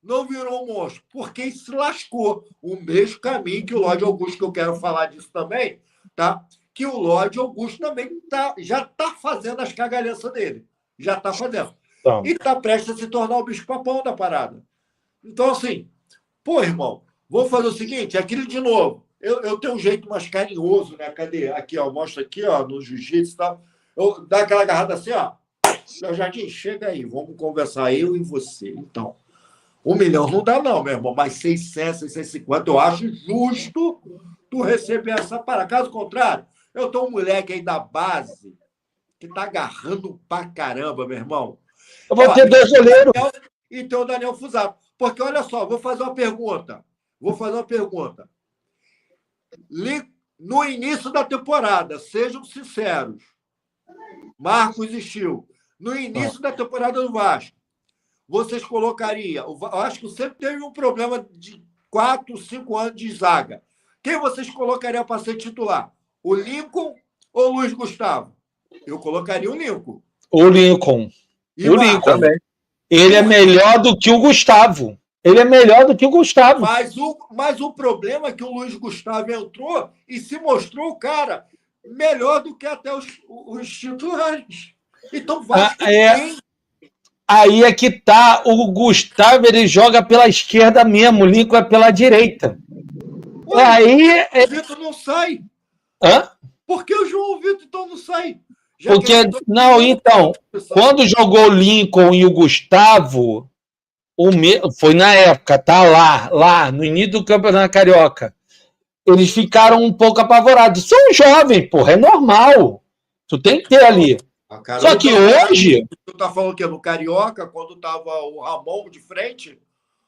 não virou um monstro? Porque ele se lascou. O mesmo caminho que o Lorde Augusto, que eu quero falar disso também, tá? Que o Lorde Augusto também já está fazendo as cagalhanças dele. Já está fazendo. Então. E está prestes a se tornar o bicho-papão da parada. Então, assim, irmão, vou fazer o seguinte, aquilo de novo. Eu tenho um jeito mais carinhoso, né? Cadê? Aqui, ó, mostra aqui, ó, no jiu-jitsu e tal. Eu dou aquela agarrada assim, ó. Léo Jardim, chega aí, vamos conversar, eu e você. Então, 1 milhão não dá não, meu irmão, mas 600, 650, eu acho justo tu receber essa parada. Caso contrário, eu tenho um moleque aí da base que tá agarrando pra caramba, meu irmão. Eu vou ter 2 goleiros. E tem o Daniel Fusato. Porque, olha só, vou fazer uma pergunta. No início da temporada, sejam sinceros, Marcos e Chil, no início da temporada do Vasco, vocês colocariam... O Vasco sempre teve um problema de 4, 5 anos de zaga. Quem vocês colocariam para ser titular? O Lincoln ou o Luiz Gustavo? Eu colocaria o Lincoln. O Lincoln. E o Lincoln também. Ele é melhor do que o Gustavo. Mas o problema é que o Luiz Gustavo entrou e se mostrou o cara melhor do que até os titulares. Então, Vasco tem... Aí é que tá. O Gustavo, ele joga pela esquerda mesmo. O Lincoln é pela direita. O Vitor não sai. Hã? Por que o João Vitor então não sai? Porque, não, então, quando jogou o Lincoln e o Gustavo, foi na época, tá? Lá, no início do Campeonato Carioca. Eles ficaram um pouco apavorados. São jovens, porra, é normal. Tu tem que ter ali. Só que hoje... Tu tá falando que no Carioca, quando tava o Ramon de frente,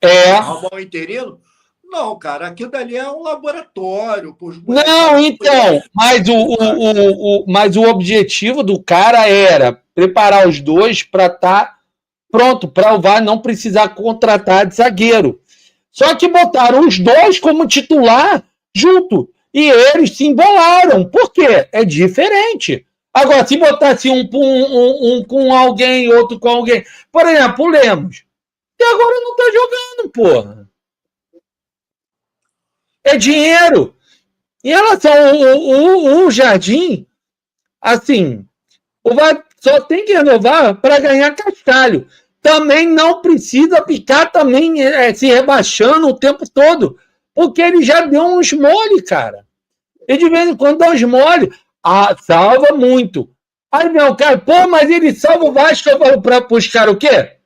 o Ramon interino, não, cara, aquilo dali é um laboratório. Não, então, mas o objetivo do cara era preparar os dois para estar pronto, para o VAR não precisar contratar de zagueiro. Só que botaram os dois como titular junto. E eles se embolaram. Por quê? É diferente. Agora, se botasse um com alguém, outro com alguém... Por exemplo, o Lemos. E agora não tá jogando, porra. É dinheiro. Em relação ao Jardim, assim, o VAR só tem que renovar para ganhar cascalho. Também não precisa ficar também se rebaixando o tempo todo, porque ele já deu uns mole, cara. E de vez em quando dá uns mole. Salva muito. Aí vem o cara, pô, mas ele salva o Vasco para buscar o quê?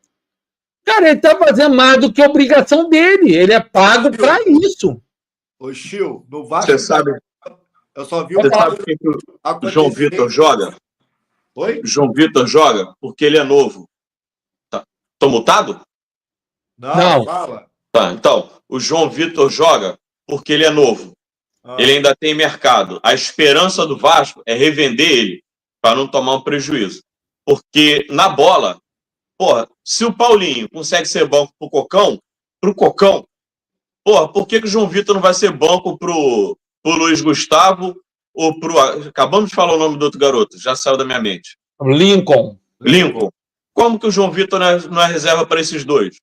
Cara, ele tá fazendo mais do que a obrigação dele. Ele é pago para isso. Ô, Chil, no Vasco... Você sabe... Eu só vi Você sabe por que o João Vitor joga? Oi? O João Vitor joga porque ele é novo. Tô mutado? Não. Fala. Tá, então, o João Vitor joga porque ele é novo. Ele ainda tem mercado. A esperança do Vasco é revender ele para não tomar um prejuízo. Porque na bola, porra, se o Paulinho consegue ser banco pro Cocão, porra, por que o João Vitor não vai ser banco pro Luiz Gustavo ou pro... Acabamos de falar o nome do outro garoto, já saiu da minha mente. Lincoln. Como que o João Vitor não é reserva para esses dois?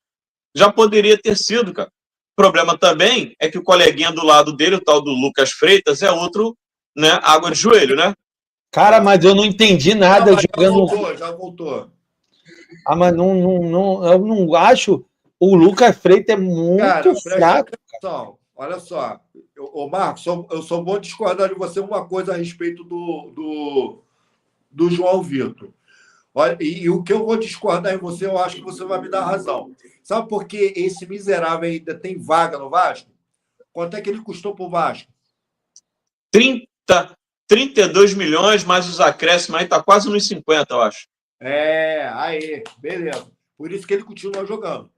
Já poderia ter sido, cara. O problema também é que o coleguinha do lado dele, o tal do Lucas Freitas, é outro, né, água de joelho, né? Cara, mas eu não entendi nada jogando... Já voltou. Mas não, eu não acho... O Lucas Freitas é muito fraco. Olha só. Ô, Marcos, eu só vou discordar de você uma coisa a respeito do João Vitor. Olha, e o que eu vou discordar em você, eu acho que você vai me dar razão. Sabe por que esse miserável ainda tem vaga no Vasco? Quanto é que ele custou para o Vasco? 32 milhões, mais os acréscimos, aí tá quase nos 50, eu acho. Aí, beleza. Por isso que ele continua jogando.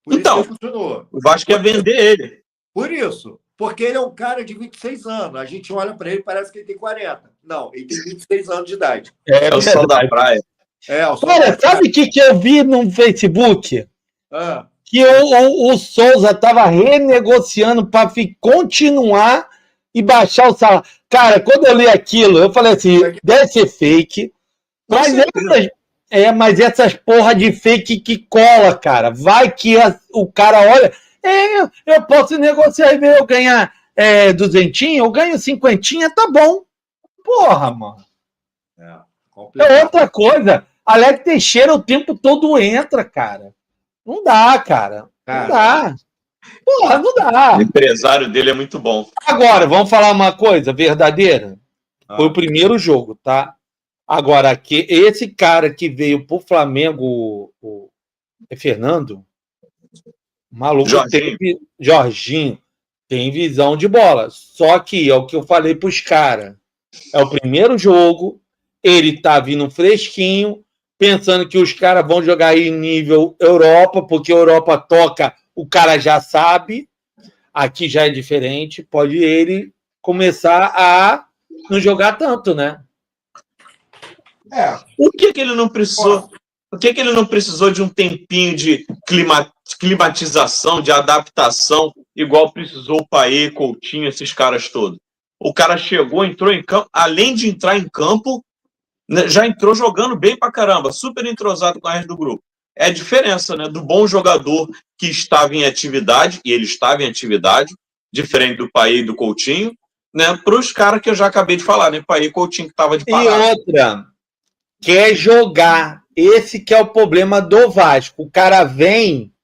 O Vasco quer vender ele. Por isso. Porque ele é um cara de 26 anos. A gente olha para ele e parece que ele tem 40. Não, ele tem 26 anos de idade. É o sol da praia. Olha, sabe o que eu vi no Facebook? Que o Souza estava renegociando para continuar e baixar o salário. Cara, quando eu li aquilo, eu falei assim, deve ser fake. Mas essas porra de fake que cola, cara. Vai que o cara olha... eu posso negociar e ver eu ganhar 200, eu ganho 50, tá bom. Porra, mano. É outra coisa. Alex Teixeira o tempo todo entra, cara. Não dá, cara. Não dá. Porra, não dá. O empresário dele é muito bom. Agora, vamos falar uma coisa verdadeira? Foi o primeiro jogo, tá? Agora, esse cara que veio pro Flamengo, é Fernando? Maluco, Jorginho tem visão de bola. Só que é o que eu falei pros caras. É o primeiro jogo, ele tá vindo fresquinho, pensando que os caras vão jogar aí em nível Europa, porque a Europa toca, o cara já sabe. Aqui já é diferente. Pode ele começar a não jogar tanto, né? Por que ele não precisou? Por que ele não precisou de um tempinho de climatização, de adaptação, igual precisou o Paê, Coutinho, esses caras todos? O cara chegou, entrou em campo, além de entrar em campo, já entrou jogando bem pra caramba, super entrosado com a resto do grupo. É a diferença, né, do bom jogador que estava em atividade, e ele estava em atividade, diferente do Paê e do Coutinho, né, para os caras que eu já acabei de falar, né, Paê e Coutinho que estava de parada. E outra, quer jogar. Esse que é o problema do Vasco. O cara vem,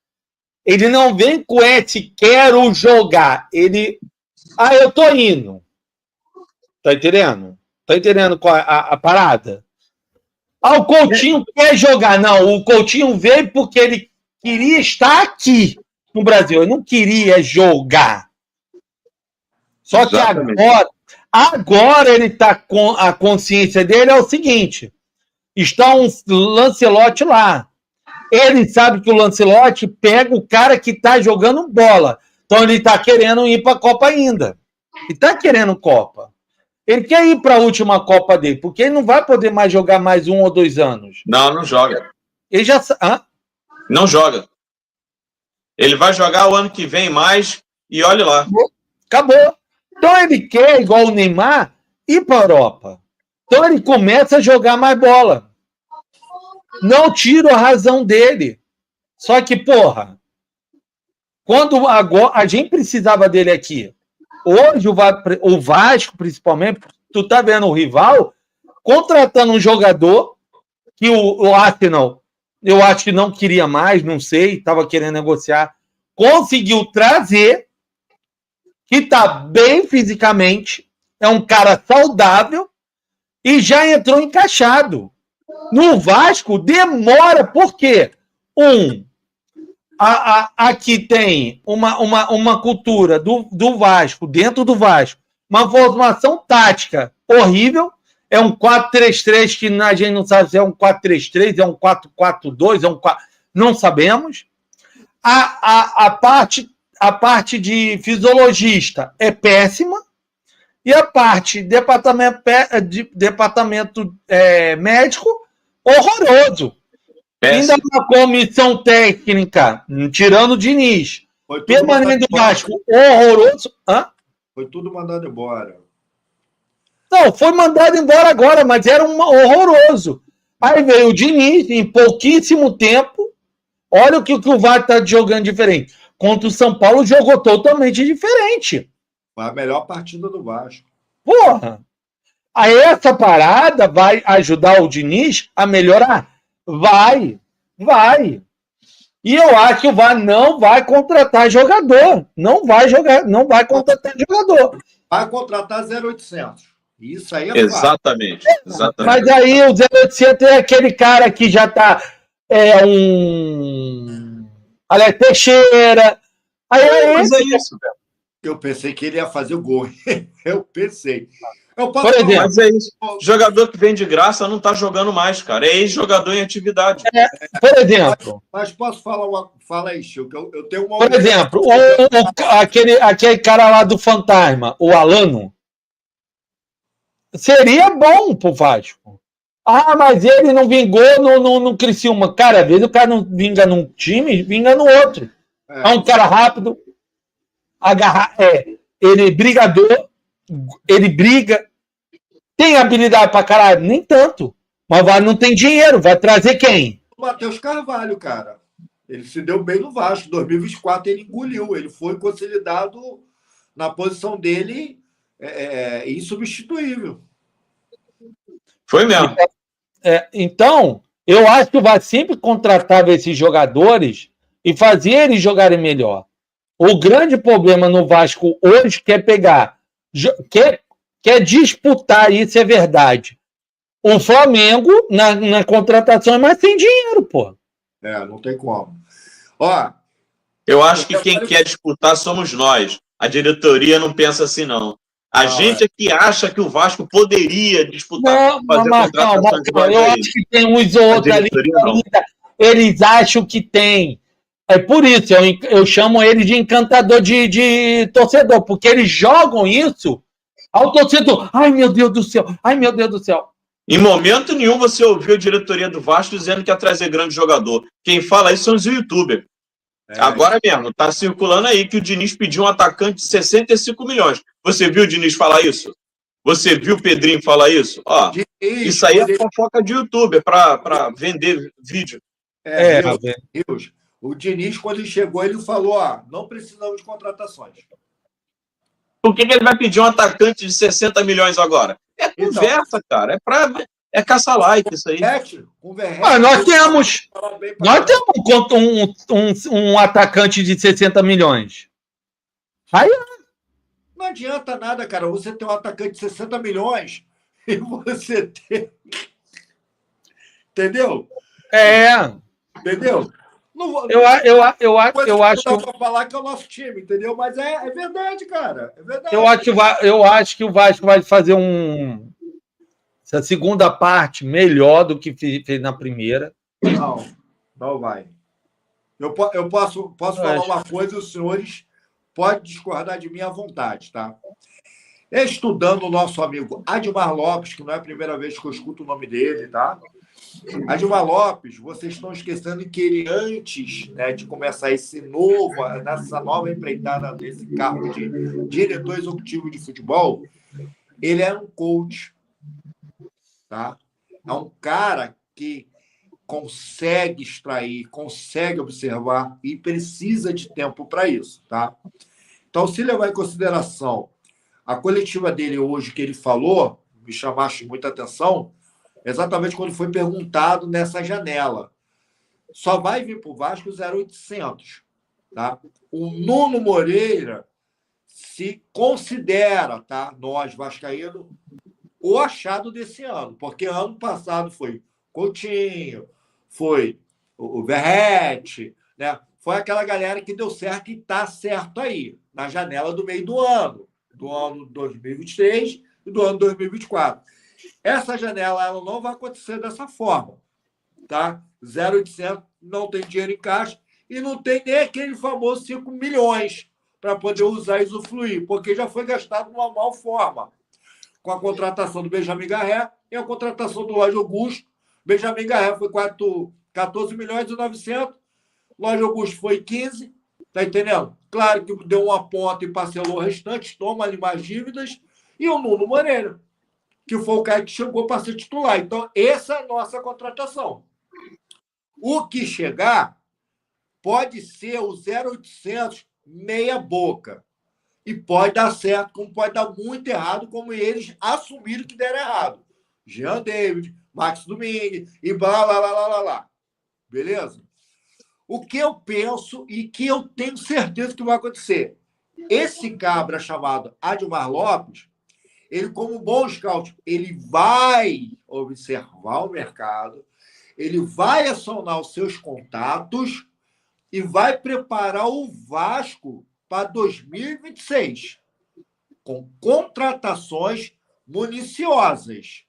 ele não vem com esse quero jogar. Ele, eu tô indo. Tá entendendo? Tá entendendo qual é a parada? O Coutinho quer jogar. Não, o Coutinho veio porque ele queria estar aqui no Brasil. Ele não queria jogar. Só que agora ele tá com a consciência dele é o seguinte. Está um Lancelotti lá. Ele sabe que o Lancelotti pega o cara que tá jogando bola. Então ele tá querendo ir para a Copa ainda. Ele tá querendo Copa. Ele quer ir para a última Copa dele, porque ele não vai poder mais jogar mais 1 ou 2 anos. Não joga. Ele já... Não joga. Ele vai jogar o ano que vem mais e olhe lá. Acabou. Então ele quer, igual o Neymar, ir para a Europa. Então ele começa a jogar mais bola. Não tiro a razão dele. Só que, porra, quando agora a gente precisava dele aqui, hoje o Vasco, principalmente, tu tá vendo o rival contratando um jogador que o Arsenal, eu acho que não queria mais, não sei, estava querendo negociar, conseguiu trazer, que tá bem fisicamente, é um cara saudável e já entrou encaixado. No Vasco demora, por quê? Aqui tem uma cultura do Vasco, dentro do Vasco, uma formação tática horrível, é um 4-3-3 que a gente não sabe se é um 4-3-3, é um 4-4-2, é um 4... não sabemos. A parte de fisiologista é péssima, e a parte de departamento médico, horroroso. Ainda uma comissão técnica, tirando o Diniz, permanente do Vasco, horroroso. Foi tudo mandado embora. Não, foi mandado embora agora, mas era horroroso. Aí veio o Diniz, em pouquíssimo tempo, olha o que o Vasco está jogando diferente. Contra o São Paulo, jogou totalmente diferente. Foi a melhor partida do Vasco. Porra! Aí essa parada vai ajudar o Diniz a melhorar? Vai. E eu acho que o Vasco não vai contratar jogador. Não vai contratar jogador. Vai contratar 0800. Isso aí é exatamente. Mas aí o 0800 é aquele cara que já tá Alex Teixeira. Aí é isso. Eu pensei que ele ia fazer o gol. Eu pensei. Por exemplo, mas é isso. Jogador que vem de graça não está jogando mais, cara. É ex-jogador em atividade. Por exemplo. Mas posso falar Fala aí, Chico. Eu tenho uma. Por exemplo, aquele cara lá do Fantasma, o Alano, seria bom pro Vasco. Mas ele não vingou no Criciúma. Cara, às vezes o cara não vinga num time, vinga no outro. É um cara rápido, ele brigador, ele briga, tem habilidade pra caralho? Nem tanto. Mas não tem dinheiro, vai trazer quem? O Matheus Carvalho, cara. Ele se deu bem no Vasco. Em 2024 ele engoliu. Ele foi consolidado na posição dele insubstituível. Foi mesmo. Então, eu acho que o Vasco sempre contratava esses jogadores e fazia eles jogarem melhor. O grande problema no Vasco hoje quer pegar, quer disputar, isso é verdade. O Flamengo, na contratação, é mais sem dinheiro, pô. Não tem como. Eu acho que quem quer disputar somos nós. A diretoria não pensa assim, não. A gente é que acha que o Vasco poderia disputar. Eu acho que tem uns outros ali. Eles acham que tem. É por isso, eu chamo ele de encantador de torcedor, porque eles jogam isso ao torcedor. Ai, meu Deus do céu. Em momento nenhum você ouviu a diretoria do Vasco dizendo que ia trazer grande jogador. Quem fala isso são os youtubers. Agora mesmo, tá circulando aí que o Diniz pediu um atacante de 65 milhões. Você viu o Diniz falar isso? Você viu o Pedrinho falar isso? Isso aí é fofoca de youtuber para vender vídeo. O Diniz, quando ele chegou, ele falou, não precisamos de contratações. Por que ele vai pedir um atacante de 60 milhões agora? É conversa, cara. É caça-like isso aí. Nós temos um atacante de 60 milhões. Aí não adianta nada, cara. Você tem um atacante de 60 milhões e você tem... Entendeu? Entendeu? Eu acho que para falar que é o nosso time, entendeu? Mas é verdade, cara. É verdade. Eu acho que o Vasco vai fazer essa segunda parte melhor do que fez na primeira. Não vai. Eu posso falar uma coisa, os senhores podem discordar de mim à vontade, tá? Estudando o nosso amigo Admar Lopes, que não é a primeira vez que eu escuto o nome dele, tá? Admar Lopes, vocês estão esquecendo que ele, antes, né, de começar nessa nova empreitada nesse cargo de diretor executivo de futebol, ele era um coach, tá? É um cara que consegue extrair, consegue observar e precisa de tempo para isso, tá? Então, se levar em consideração a coletiva dele hoje que ele falou, me chamaste muita atenção, exatamente quando foi perguntado nessa janela. Só vai vir para o Vasco 0,800. Tá? O Nuno Moreira se considera, tá? Nós, vascaínos, o achado desse ano. Porque ano passado foi Coutinho, foi o Verrete, né? Foi aquela galera que deu certo e está certo aí, na janela do meio do ano 2023 e do ano 2024. Essa janela ela não vai acontecer dessa forma, tá? 0,800 não tem dinheiro em caixa e não tem nem aquele famoso 5 milhões para poder usar e usufruir, porque já foi gastado de uma mal forma, com a contratação do Benjamin Garré e a contratação do Lógio Augusto. Benjamin Garré foi 14 milhões e 900, Lógio Augusto foi 15, tá entendendo? Claro que deu uma ponta e parcelou o restante, toma ali mais dívidas, e o Nuno Moreira, que foi o cara que chegou para ser titular. Então, essa é a nossa contratação. O que chegar pode ser o 0,800 meia boca. E pode dar certo, como pode dar muito errado, como eles assumiram que deram errado. Jean David, Max Domingues e blá, blá, blá, blá, blá, blá. Beleza? O que eu penso e que eu tenho certeza que vai acontecer. Esse cabra chamado Admar Lopes, ele, como bom scout, ele vai observar o mercado, ele vai acionar os seus contatos e vai preparar o Vasco para 2026, com contratações municiosas,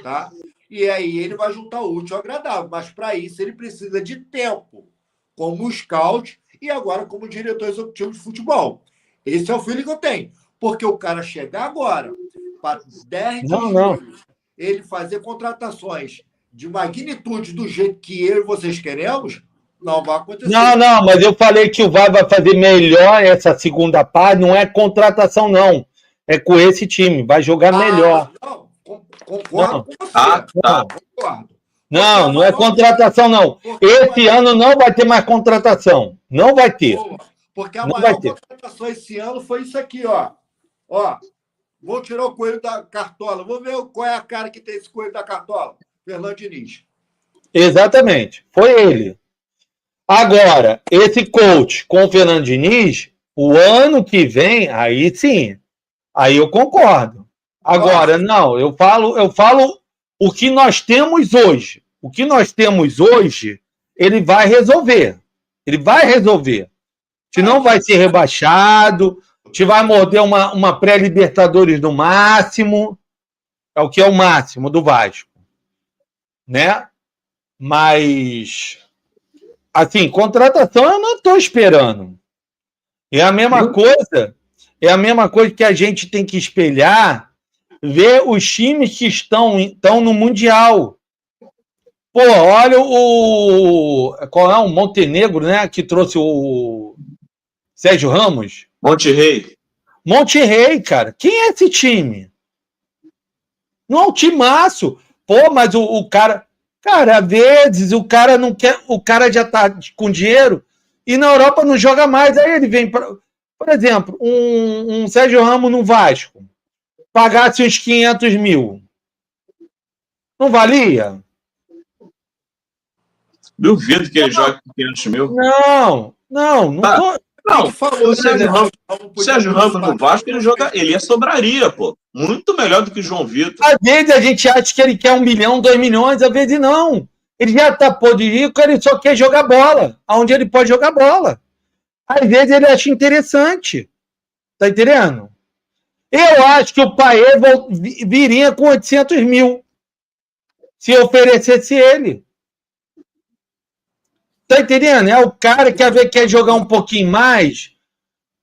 tá? E aí ele vai juntar o útil ao agradável, mas para isso ele precisa de tempo, como scout e agora como diretor executivo de futebol. Esse é o feeling que eu tenho, porque o cara chegar agora, para 10 de julho, ele fazer contratações de magnitude do jeito que eu e vocês queremos, não vai acontecer. Não, mas eu falei que o VAR vai fazer melhor essa segunda parte, não é contratação, não. É com esse time, vai jogar melhor. Não, concordo com você. Concordo. Não é contratação, não. Esse ano não vai ter mais contratação. Não vai ter. Porque a maior contratação esse ano foi isso aqui, ó. Ó, vou tirar o coelho da cartola. Vou ver qual é a cara que tem esse coelho da cartola. Fernando Diniz. Exatamente. Foi ele. Agora, esse coach com o Fernando Diniz, o ano que vem, aí sim. Aí eu concordo. Agora, não, eu falo o que nós temos hoje. O que nós temos hoje, ele vai resolver. Ele vai resolver. Se não vai ser rebaixado, te vai morder uma pré-Libertadores no máximo. É o que é o máximo do Vasco. Né? Mas, assim, contratação eu não estou esperando. É a mesma coisa que a gente tem que espelhar, ver os times que estão no Mundial. Pô, olha qual é o Montenegro, né? Que trouxe o Sérgio Ramos. Monterrey, cara. Quem é esse time? Não é um timaço. Pô, mas o cara... Cara, às vezes o cara não quer... O cara já tá com dinheiro e na Europa não joga mais. Aí ele vem para... Por exemplo, um Sérgio Ramos no Vasco. Pagasse uns 500 mil. Não valia? Duvido que ele jogue com 500 mil. Não Não, o Sérgio Ramos no Vasco, ele sobraria, pô. Muito melhor do que o João Vitor. Às vezes a gente acha que ele quer 1 milhão, 2 milhões, às vezes não. Ele já tá pô de rico, ele só quer jogar bola. Onde ele pode jogar bola. Às vezes ele acha interessante. Tá entendendo? Eu acho que o Paeva viria com 800 mil. Se oferecesse ele. Tá entendendo? É o cara que quer jogar um pouquinho mais,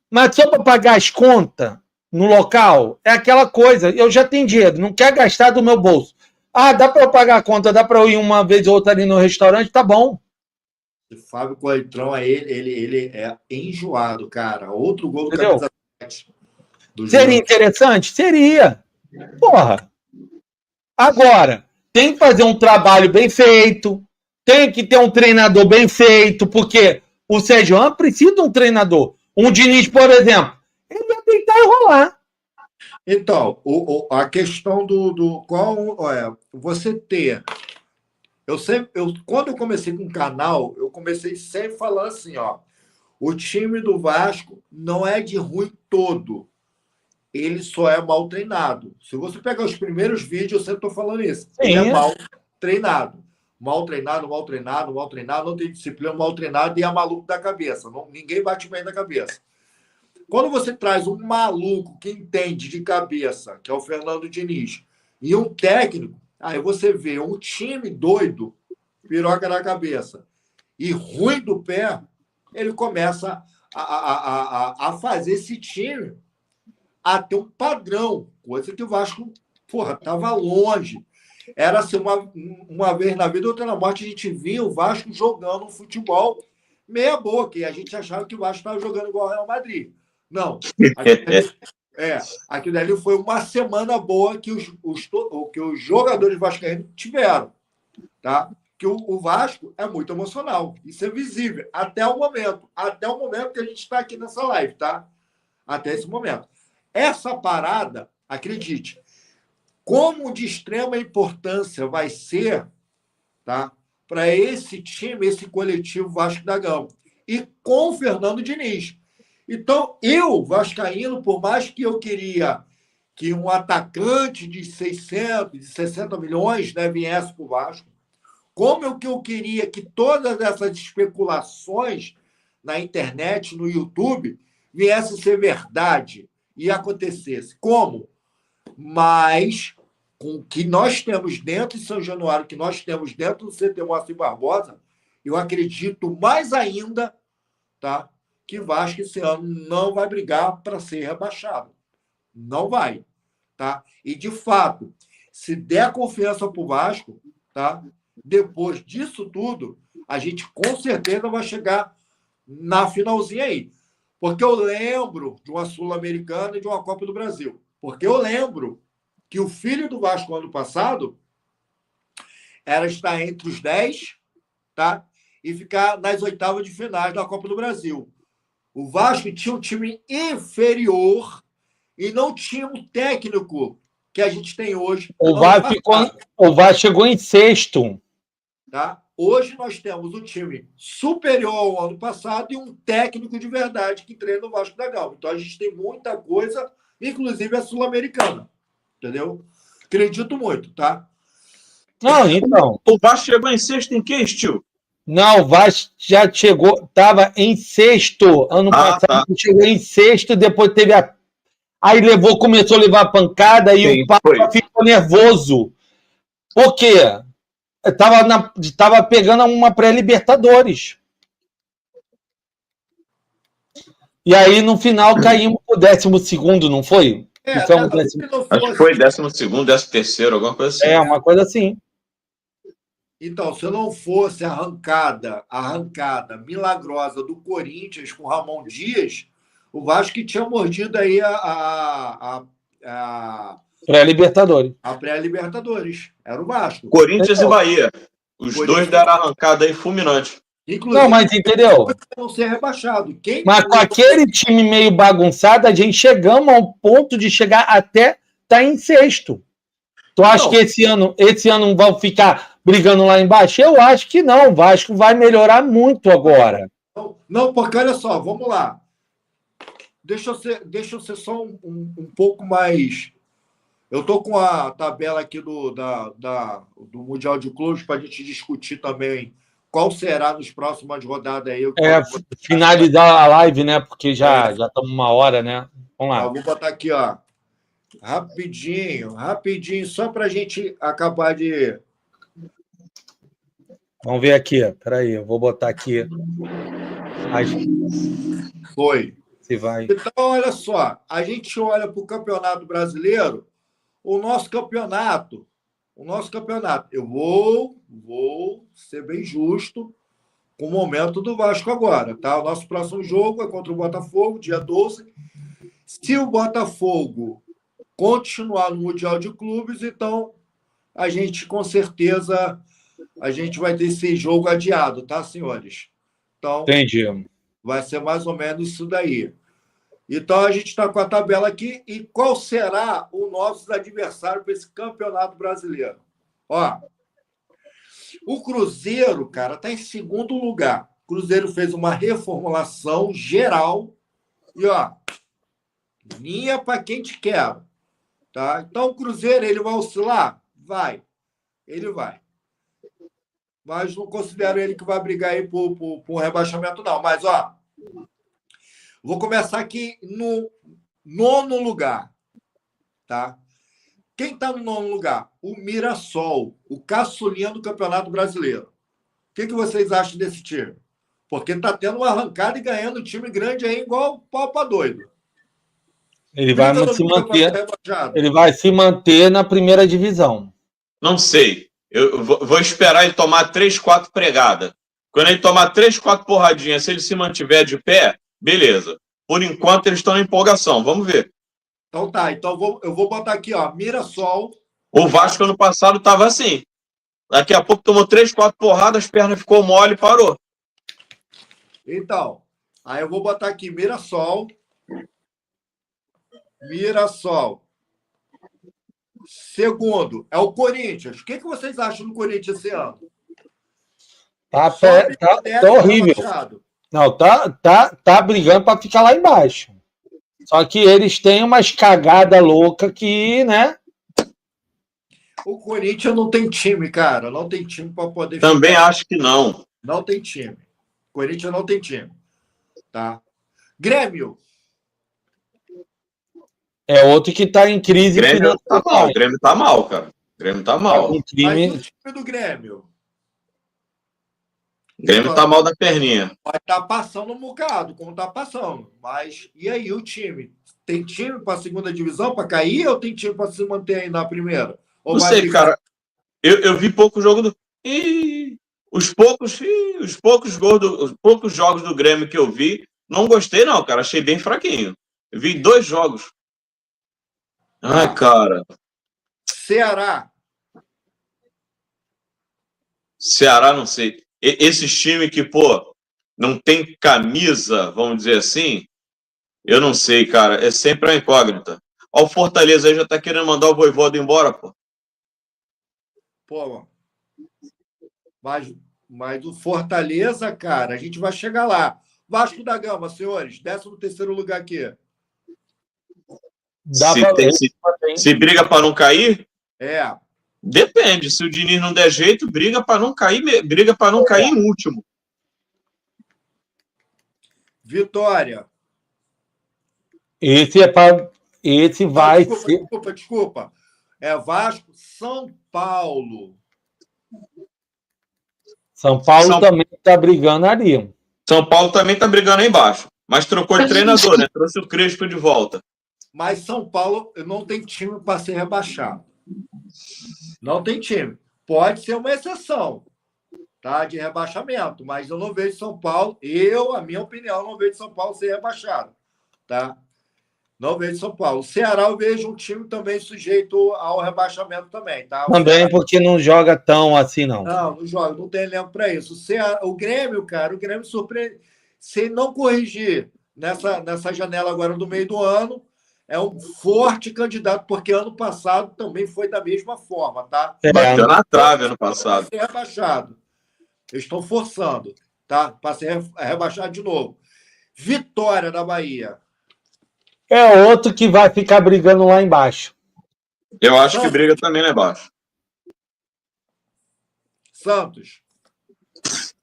mas só para pagar as contas no local. É aquela coisa. Eu já tenho dinheiro, não quero gastar do meu bolso. Ah, dá para eu pagar a conta, dá para eu ir uma vez ou outra ali no restaurante, tá bom. O Fábio Coentrão, ele é enjoado, cara. Outro gol do camisa 7. Seria interessante? Seria. Porra. Agora, tem que fazer um trabalho bem feito, tem que ter um treinador bem feito, porque o Sérgio Ramos precisa de um treinador. Um Diniz, por exemplo, ele vai tentar enrolar. Então, a questão do qual é você ter. Quando eu comecei com o canal, eu comecei sempre falando assim, ó. O time do Vasco não é de ruim todo. Ele só é mal treinado. Se você pegar os primeiros vídeos, eu sempre estou falando isso. Ele é mal treinado. Mal treinado, não tem disciplina, mal treinado e é maluco da cabeça. Ninguém bate bem na cabeça. Quando você traz um maluco que entende de cabeça, que é o Fernando Diniz, e um técnico, aí você vê um time doido, piroca na cabeça, e ruim do pé, ele começa a fazer esse time a ter um padrão, coisa que o Vasco, estava longe. Era assim, uma vez na vida, outra na morte, a gente via o Vasco jogando um futebol meia boca, e a gente achava que o Vasco estava jogando igual ao Real Madrid. Não. Aquilo dali foi uma semana boa que os jogadores vascaínos tiveram. Tá? Que o Vasco é muito emocional. Isso é visível. Até o momento que a gente está aqui nessa live, tá? Até esse momento. Essa parada, acredite, como de extrema importância vai ser, tá? Para esse time, esse coletivo Vasco da Gama. E com o Fernando Diniz. Então, eu, vascaíno, por mais que eu queria que um atacante de 660 milhões, né, viesse para o Vasco, como que eu queria que todas essas especulações na internet, no YouTube, viessem ser verdade e acontecesse. Como? Mas com o que nós temos dentro de São Januário, que nós temos dentro do CT Moacir Barbosa, eu acredito mais ainda, tá, que Vasco esse ano não vai brigar para ser rebaixado. Não vai. Tá? E, de fato, se der confiança para o Vasco, tá, depois disso tudo, a gente com certeza vai chegar na finalzinha aí. Porque eu lembro de uma Sul-Americana e de uma Copa do Brasil. Porque eu lembro que o filho do Vasco ano passado era estar entre os 10, tá? E ficar nas oitavas de finais da Copa do Brasil. O Vasco tinha um time inferior e não tinha um técnico que a gente tem hoje. O Vasco chegou em sexto. Tá? Hoje nós temos um time superior ao ano passado e um técnico de verdade que treina o Vasco da Gama. Então a gente tem muita coisa, inclusive a Sul-Americana. Entendeu? Acredito muito, tá? Não, então. O Vasco chegou em sexto em que, tio? Não, o Vasco já chegou, estava em sexto. Ano passado chegou em sexto, depois teve a. Aí começou a levar pancada e o Papa ficou nervoso. Por quê? Tava pegando uma pré-Libertadores. E aí, no final, caímos pro 12º, não foi? Acho que foi 12º, 13º, alguma coisa assim. É, uma coisa assim. Então, se não fosse a arrancada milagrosa do Corinthians com o Ramon Dias, o Vasco que tinha mordido aí a pré-Libertadores. A pré-Libertadores. Era o Vasco. Corinthians e Bahia. Os dois deram arrancada aí fulminante. Inclusive, não, mas entendeu? Não ser rebaixado. Mas com aquele time meio bagunçado, a gente chegamos ao ponto de chegar até estar em sexto. Tu acha que esse ano vai ficar brigando lá embaixo? Eu acho que não. O Vasco vai melhorar muito agora. Não, porque olha só, vamos lá. deixa eu ser só um pouco mais... Eu estou com a tabela aqui do Mundial de Clubes para a gente discutir também qual será nos próximas rodadas aí. Finalizar a live, né? Porque já estamos 1 hora, né? Vamos lá. Vou botar aqui, ó. Rapidinho, só para a gente acabar de... Vamos ver aqui. Peraí, eu vou botar aqui. Foi. Se vai. Então, olha só. A gente olha para o Campeonato Brasileiro, o nosso campeonato. Eu vou ser bem justo com o momento do Vasco agora, tá? O nosso próximo jogo é contra o Botafogo, dia 12. Se o Botafogo continuar no Mundial de Clubes, então a gente, com certeza, a gente vai ter esse jogo adiado, tá, senhores? Então, entendi. Vai ser mais ou menos isso daí. Então, a gente está com a tabela aqui. E qual será o nosso adversário para esse Campeonato Brasileiro? Ó, o Cruzeiro, cara, está em segundo lugar. O Cruzeiro fez uma reformulação geral. E, ó, linha para quem te quer. Tá? Então, o Cruzeiro, ele vai oscilar? Vai. Ele vai. Mas não considero ele que vai brigar aí por um rebaixamento, não. Mas, ó, vou começar aqui no 9º lugar. Tá? Quem está no 9º lugar? O Mirassol, o caçulinha do Campeonato Brasileiro. O que vocês acham desse time? Porque está tendo uma arrancada e ganhando um time grande aí, igual pau pra doido. Ele vai se manter na primeira divisão. Não sei. Eu vou esperar ele tomar 3, 4 pregadas. Quando ele tomar 3, 4 porradinhas, se ele se mantiver de pé, beleza. Por enquanto, eles estão na empolgação. Vamos ver. Então tá. Então eu vou botar aqui, ó, Mirassol. O Vasco, ano passado, estava assim. Daqui a pouco tomou 3, 4 porradas, as pernas ficou mole e parou. Então, aí eu vou botar aqui Mirassol. Segundo, é o Corinthians. O que vocês acham do Corinthians esse ano? Tá horrível. Não, tá brigando para ficar lá embaixo. Só que eles têm umas cagadas loucas que, né? O Corinthians não tem time, cara. Não tem time para poder... Também acho que não. Não tem time. O Corinthians não tem time. Tá? Grêmio. É outro que está em crise. O Grêmio tá mal. O Grêmio tá mal, cara. O Grêmio tá mal. Mas o time do Grêmio? O Grêmio tá mal da perninha. Vai estar passando um bocado, como tá passando. Mas e aí, o time? Tem time para a segunda divisão para cair ou tem time para se manter aí na primeira? Ou não sei, cara. Eu vi pouco jogo do... Os poucos jogos do Grêmio que eu vi, não gostei, não, cara. Achei bem fraquinho. Eu vi 2 jogos. Ai, cara. Ceará, não sei. Esses times que, pô, não tem camisa, vamos dizer assim, eu não sei, cara. É sempre uma incógnita. Ó, o Fortaleza aí já tá querendo mandar o Vojvoda embora, pô. Pô, mas o Fortaleza, cara, a gente vai chegar lá. Vasco da Gama, senhores, 13º lugar aqui. Se briga para não cair? É. Depende. Se o Diniz não der jeito, briga para não cair em último. Vitória. Esse vai ser... Desculpa. É Vasco, São Paulo. São Paulo também está brigando ali. São Paulo também está brigando aí embaixo. Mas trocou de treinador, né? Trouxe o Crespo de volta. Mas São Paulo não tem time para ser rebaixado. Não tem time. Pode ser uma exceção, tá? De rebaixamento, mas eu não vejo São Paulo, a minha opinião, não vejo São Paulo ser rebaixado, tá? Não vejo São Paulo. Ceará eu vejo um time também sujeito ao rebaixamento também, tá? Também porque não joga tão assim, não. Não joga, não tem elenco para isso. O Grêmio, cara, o Grêmio surpreende. Se não corrigir nessa janela agora do meio do ano, é um forte candidato, porque ano passado também foi da mesma forma, tá? Bateu na trave ano passado. Para ser rebaixado. Eles estão forçando, tá? Para ser rebaixado de novo. Vitória da Bahia. É outro que vai ficar brigando lá embaixo. Eu acho que briga também lá embaixo. Santos.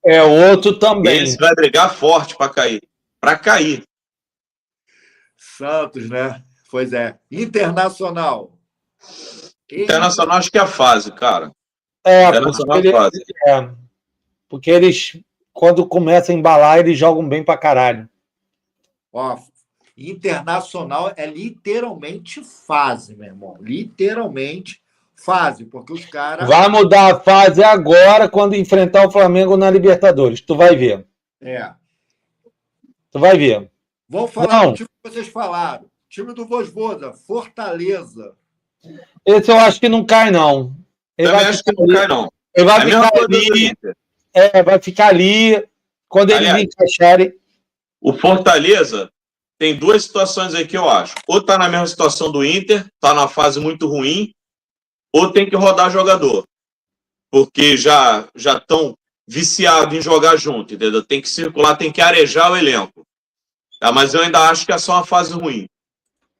É outro também. Esse vai brigar forte para cair. Para cair. Santos, né? Pois é. Internacional. Internacional acho que é a fase, cara. Internacional é a fase. Porque eles, quando começam a embalar, eles jogam bem pra caralho. Ó, Internacional é literalmente fase, meu irmão. Literalmente fase, porque os caras... Vai mudar a fase agora quando enfrentar o Flamengo na Libertadores. Tu vai ver. Tu vai ver. Vamos falar do time que vocês falaram. Time do Vozvoda, Fortaleza. Esse eu acho que não cai, não. Ele vai acho que não cai, não. Ele vai ficar ali. Vai ficar ali quando eles encaixarem. O Fortaleza tem duas situações aí que eu acho. Ou tá na mesma situação do Inter, tá numa fase muito ruim, ou tem que rodar jogador. Porque já estão viciados em jogar junto, entendeu? Tem que circular, tem que arejar o elenco. Mas eu ainda acho que é só uma fase ruim.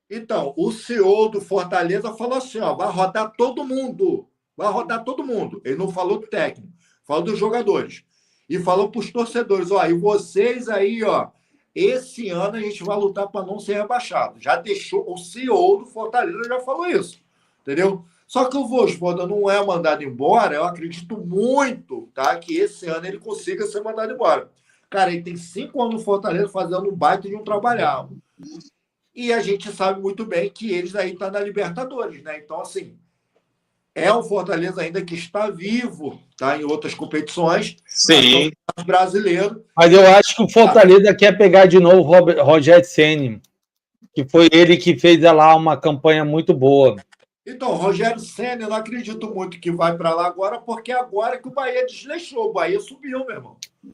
Então, o CEO do Fortaleza falou assim, ó, vai rodar todo mundo. Vai rodar todo mundo. Ele não falou do técnico, falou dos jogadores. E falou para os torcedores, ó, e vocês aí, ó, esse ano a gente vai lutar para não ser rebaixado. Já deixou, o CEO do Fortaleza já falou isso, entendeu? Só que o Vozvoda não é mandado embora, eu acredito muito, tá, que esse ano ele consiga ser mandado embora. Cara, ele tem 5 anos no Fortaleza fazendo um baita de um trabalhado. E a gente sabe muito bem que eles aí estão na Libertadores, né? Então, assim, é um Fortaleza ainda que está vivo, tá? Em outras competições. Sim. Brasileiro. Mas eu acho que o Fortaleza quer pegar de novo o Rogério Ceni, que foi ele que fez lá uma campanha muito boa. Então, Rogério Ceni, eu não acredito muito que vai para lá agora, porque agora que o Bahia desleixou. O Bahia subiu, meu irmão. O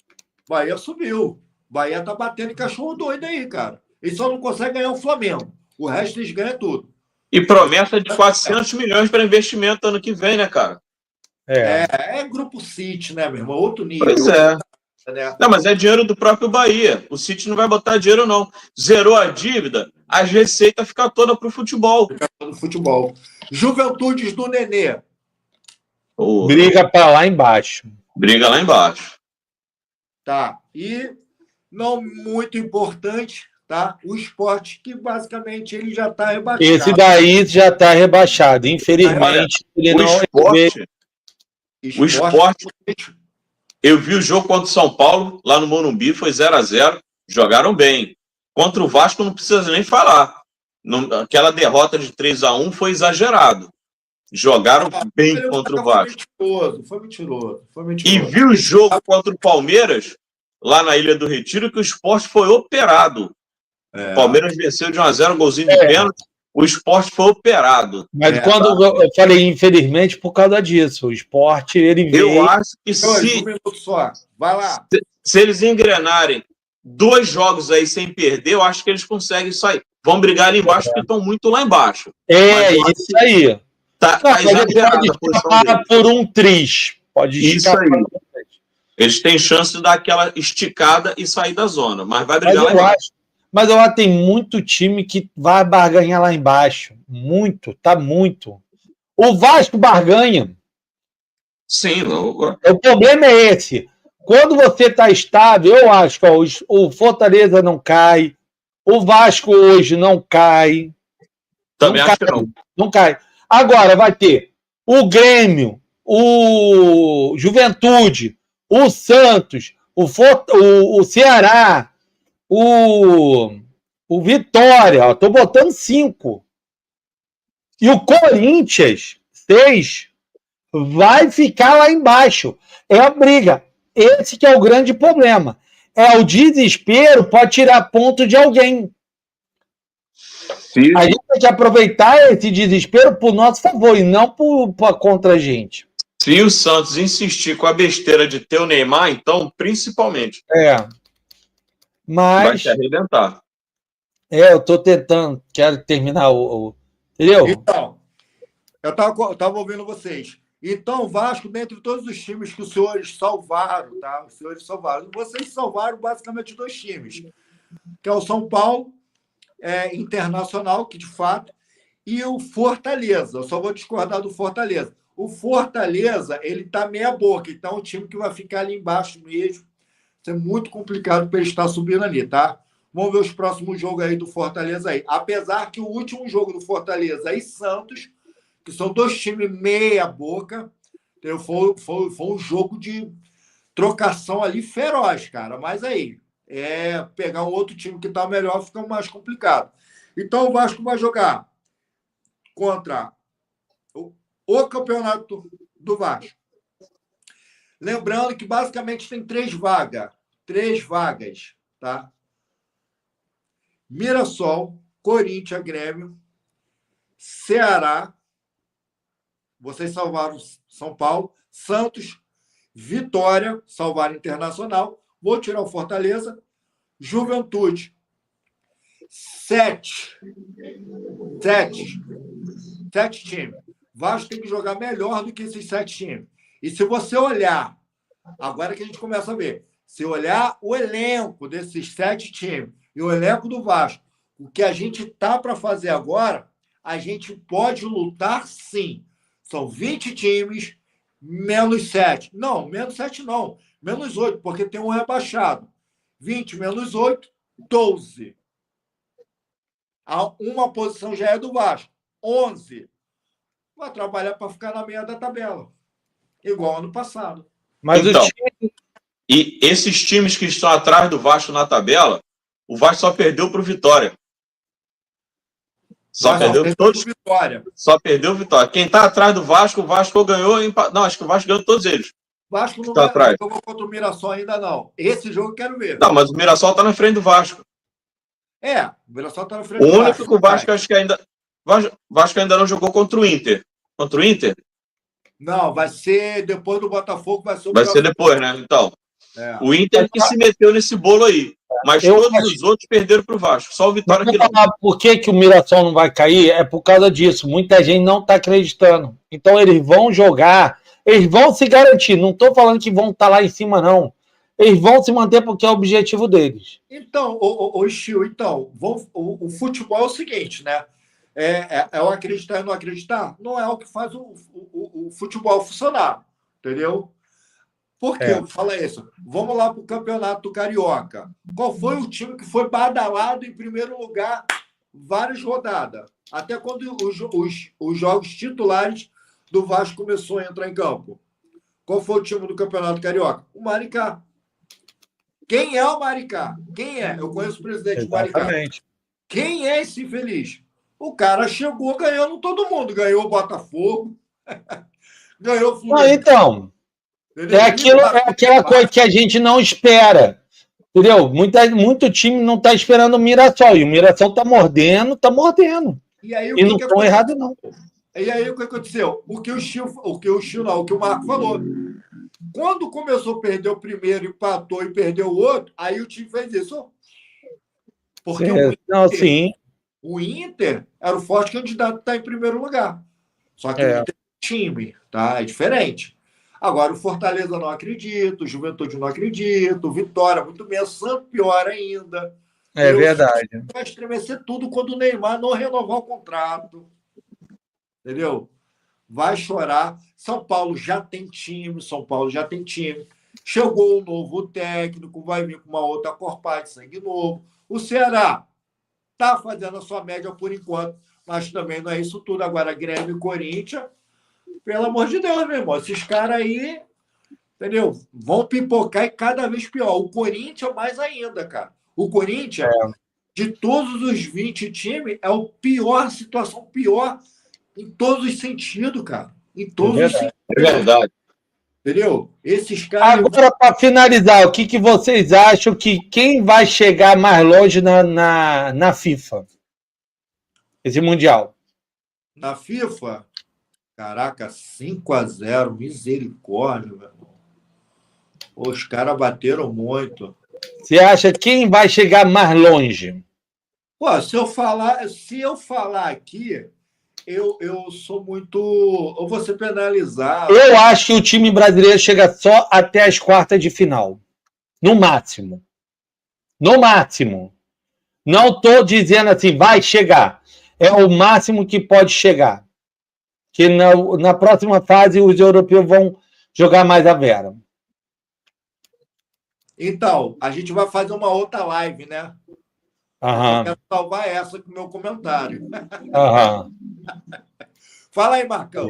Bahia subiu. O Bahia tá batendo em cachorro doido aí, cara. Ele só não consegue ganhar o Flamengo. O resto eles ganham tudo. E promessa de 400 milhões para investimento ano que vem, né, cara? É Grupo City, né, meu irmão? Outro nível. Pois é. Né? Não, mas é dinheiro do próprio Bahia. O City não vai botar dinheiro, não. Zerou a dívida, as receitas ficam todas pro futebol. Fica todo futebol. Juventudes do Nenê. Briga para lá embaixo. Briga lá embaixo. Tá. E, não muito importante, tá? O Sport, que basicamente ele já está rebaixado. Esse daí já está rebaixado. Infelizmente, ele não... O Sport... Eu vi o jogo contra o São Paulo, lá no Morumbi, foi 0-0. Jogaram bem. Contra o Vasco, não precisa nem falar. Aquela derrota de 3-1 foi exagerado. Jogaram bem contra o Vasco. Foi mentiroso. E vi o jogo contra o Palmeiras, lá na Ilha do Retiro, que o Sport foi operado. O Palmeiras venceu de 1-0, golzinho de pênalti. O Sport foi operado. Mas quando eu falei, infelizmente, por causa disso, o Sport, ele veio... Eu acho que Vai lá. Se eles engrenarem 2 jogos aí sem perder, eu acho que eles conseguem sair. Vão brigar ali embaixo, porque estão muito lá embaixo. Isso aí. Tá exagerado a posição deles. Por um triz. Pode isso aí. Eles têm chance de dar aquela esticada e sair da zona, mas vai brigar lá embaixo. Mas eu acho que tem muito time que vai barganhar lá embaixo. Muito, tá muito. O Vasco barganha. Sim. O problema é esse. Quando você está estável, eu acho que o Fortaleza não cai, o Vasco hoje não cai. Também acho que não. Não cai. Agora vai ter o Grêmio, o Juventude, o Santos, o Ceará, o Vitória, estou botando 5. E o Corinthians, 6, vai ficar lá embaixo. É a briga. Esse que é o grande problema. É o desespero pode tirar ponto de alguém. Sim. A gente tem que aproveitar esse desespero por nosso favor e não contra a gente. Se o Santos insistir com a besteira de ter o Neymar, então, principalmente. Mas... vai te arrebentar. Eu estou tentando, quero terminar entendeu? Então, eu tava ouvindo vocês. Então, Vasco, dentre todos os times que os senhores salvaram, tá? Os senhores salvaram. Vocês salvaram basicamente 2 times, que é o São Paulo Internacional, que de fato, e o Fortaleza. Eu só vou discordar do Fortaleza. O Fortaleza, ele está meia boca, então é um time que vai ficar ali embaixo mesmo. Isso é muito complicado para ele estar subindo ali, tá? Vamos ver os próximos jogos aí do Fortaleza aí. Apesar que o último jogo do Fortaleza e Santos, que são dois times meia boca, foi um jogo de trocação ali feroz, cara. Mas aí, pegar um outro time que está melhor fica mais complicado. Então o Vasco vai jogar contra o campeonato do Vasco. Lembrando que basicamente tem 3 vagas. 3 vagas, tá? Mirassol, Corinthians, Grêmio, Ceará, vocês salvaram São Paulo, Santos, Vitória, salvaram Internacional, vou tirar o Fortaleza, Juventude, 7 times. Vasco tem que jogar melhor do que esses 7 times. E se você olhar, agora que a gente começa a ver, se olhar o elenco desses 7 times e o elenco do Vasco, o que a gente tá para fazer agora, a gente pode lutar sim. São 20 times, menos 7. Não, menos 7 não. Menos 8, porque tem um rebaixado. 20 menos 8, 12. Uma posição já é do Vasco. 11. Vai trabalhar para ficar na meia da tabela. Igual ano passado. Mas então, e esses times que estão atrás do Vasco na tabela, o Vasco só perdeu para o Vitória. Só perdeu Vitória. Só perdeu Vitória. Quem está atrás do Vasco, o Vasco ganhou. Não, acho que o Vasco ganhou todos eles. O Vasco não jogou contra o Mirassol ainda, não. Esse jogo eu quero ver. Não, mas o Mirassol está na frente do Vasco. O Mirassol está na frente do Vasco. O único que o Vasco acho que ainda. Vasco ainda não jogou contra o Inter. Contra o Inter? Não, vai ser depois do Botafogo. Vai ser depois, né? Então. O Inter que se meteu nesse bolo aí. Mas todos os outros perderam para o Vasco. Só o Vitória que não. Por que o Mirassol não vai cair? É por causa disso. Muita gente não está acreditando. Então eles vão jogar, eles vão se garantir. Não estou falando que vão estar lá em cima, não. Eles vão se manter porque é o objetivo deles. Então, o futebol é o seguinte, né? É o acreditar e não acreditar? Não é o que faz o futebol funcionar. Entendeu? Por que eu falo isso? Vamos lá para o Campeonato Carioca. Qual foi o time que foi badalado em primeiro lugar várias rodadas? Até quando os jogos titulares do Vasco começou a entrar em campo. Qual foi o time do Campeonato Carioca? O Maricá. Quem é o Maricá? Quem é? Eu conheço o presidente do Maricá. Quem é esse infeliz? O cara chegou ganhando todo mundo. Ganhou o Botafogo. Ganhou o Fluminense. Então... É aquela coisa que a gente não espera. Entendeu? Muito time não está esperando o Mirassol. E o Mirassol está mordendo. E aí, não estão errados, não. E aí, o que aconteceu? O que o Marco falou. Quando começou a perder o primeiro, empatou e perdeu o outro, aí o time fez isso. Porque o Inter era o forte candidato a estar em primeiro lugar. Só que o Inter é um time, tá? É diferente. Agora, o Fortaleza não acredita, o Juventude não acredita, o Vitória muito menos, o Santos pior ainda. É verdade. Vai estremecer tudo quando o Neymar não renovar o contrato. Entendeu? Vai chorar. São Paulo já tem time. Chegou um novo técnico, vai vir com uma outra corpada de sangue novo. O Ceará está fazendo a sua média por enquanto, mas também não é isso tudo. Agora, Grêmio e Corinthians... Pelo amor de Deus, meu irmão. Esses caras aí, entendeu? Vão pipocar e cada vez pior. O Corinthians mais ainda, cara. O Corinthians, de todos os 20 times, é o pior situação, pior em todos os sentidos, cara. Em todos os sentidos. É verdade. Entendeu? Esses caras... Agora, para finalizar, o que vocês acham que quem vai chegar mais longe na FIFA? Esse Mundial. Na FIFA... Caraca, 5-0, misericórdia, meu irmão. Os caras bateram muito. Você acha quem vai chegar mais longe? Pô, se eu falar aqui, eu sou muito... Eu vou ser penalizado. Eu acho que o time brasileiro chega só até as quartas de final. No máximo. Não estou dizendo assim, vai chegar. É o máximo que pode chegar. Que na próxima fase os europeus vão jogar mais a vera. Então, a gente vai fazer uma outra live, né? Eu quero salvar essa com o meu comentário. Fala aí, Marcão.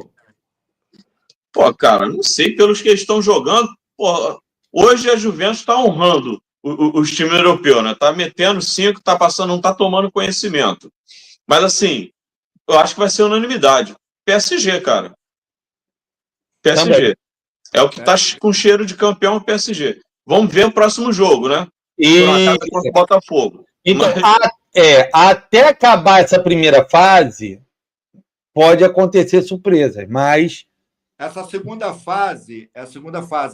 Pô, cara, não sei pelos que eles estão jogando. Pô, hoje a Juventus está honrando os times europeus, né? Tá metendo 5, tá passando, não tá tomando conhecimento. Mas assim, eu acho que vai ser unanimidade. PSG, cara. PSG. Também. É o que tá com cheiro de campeão, o PSG. Vamos ver o próximo jogo, né? Contra o Botafogo. Então, até acabar essa primeira fase, pode acontecer surpresas, mas... Essa segunda fase,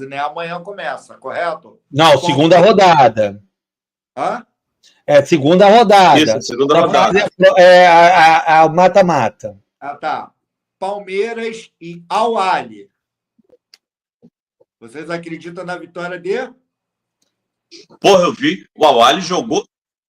né? Amanhã começa, correto? Não, segunda rodada. Hã? É segunda rodada. Isso, segunda rodada. É o mata-mata. Ah, tá. Palmeiras e Al-Ahly. Vocês acreditam na vitória de? Porra, eu vi. O Al-Ahly jogou...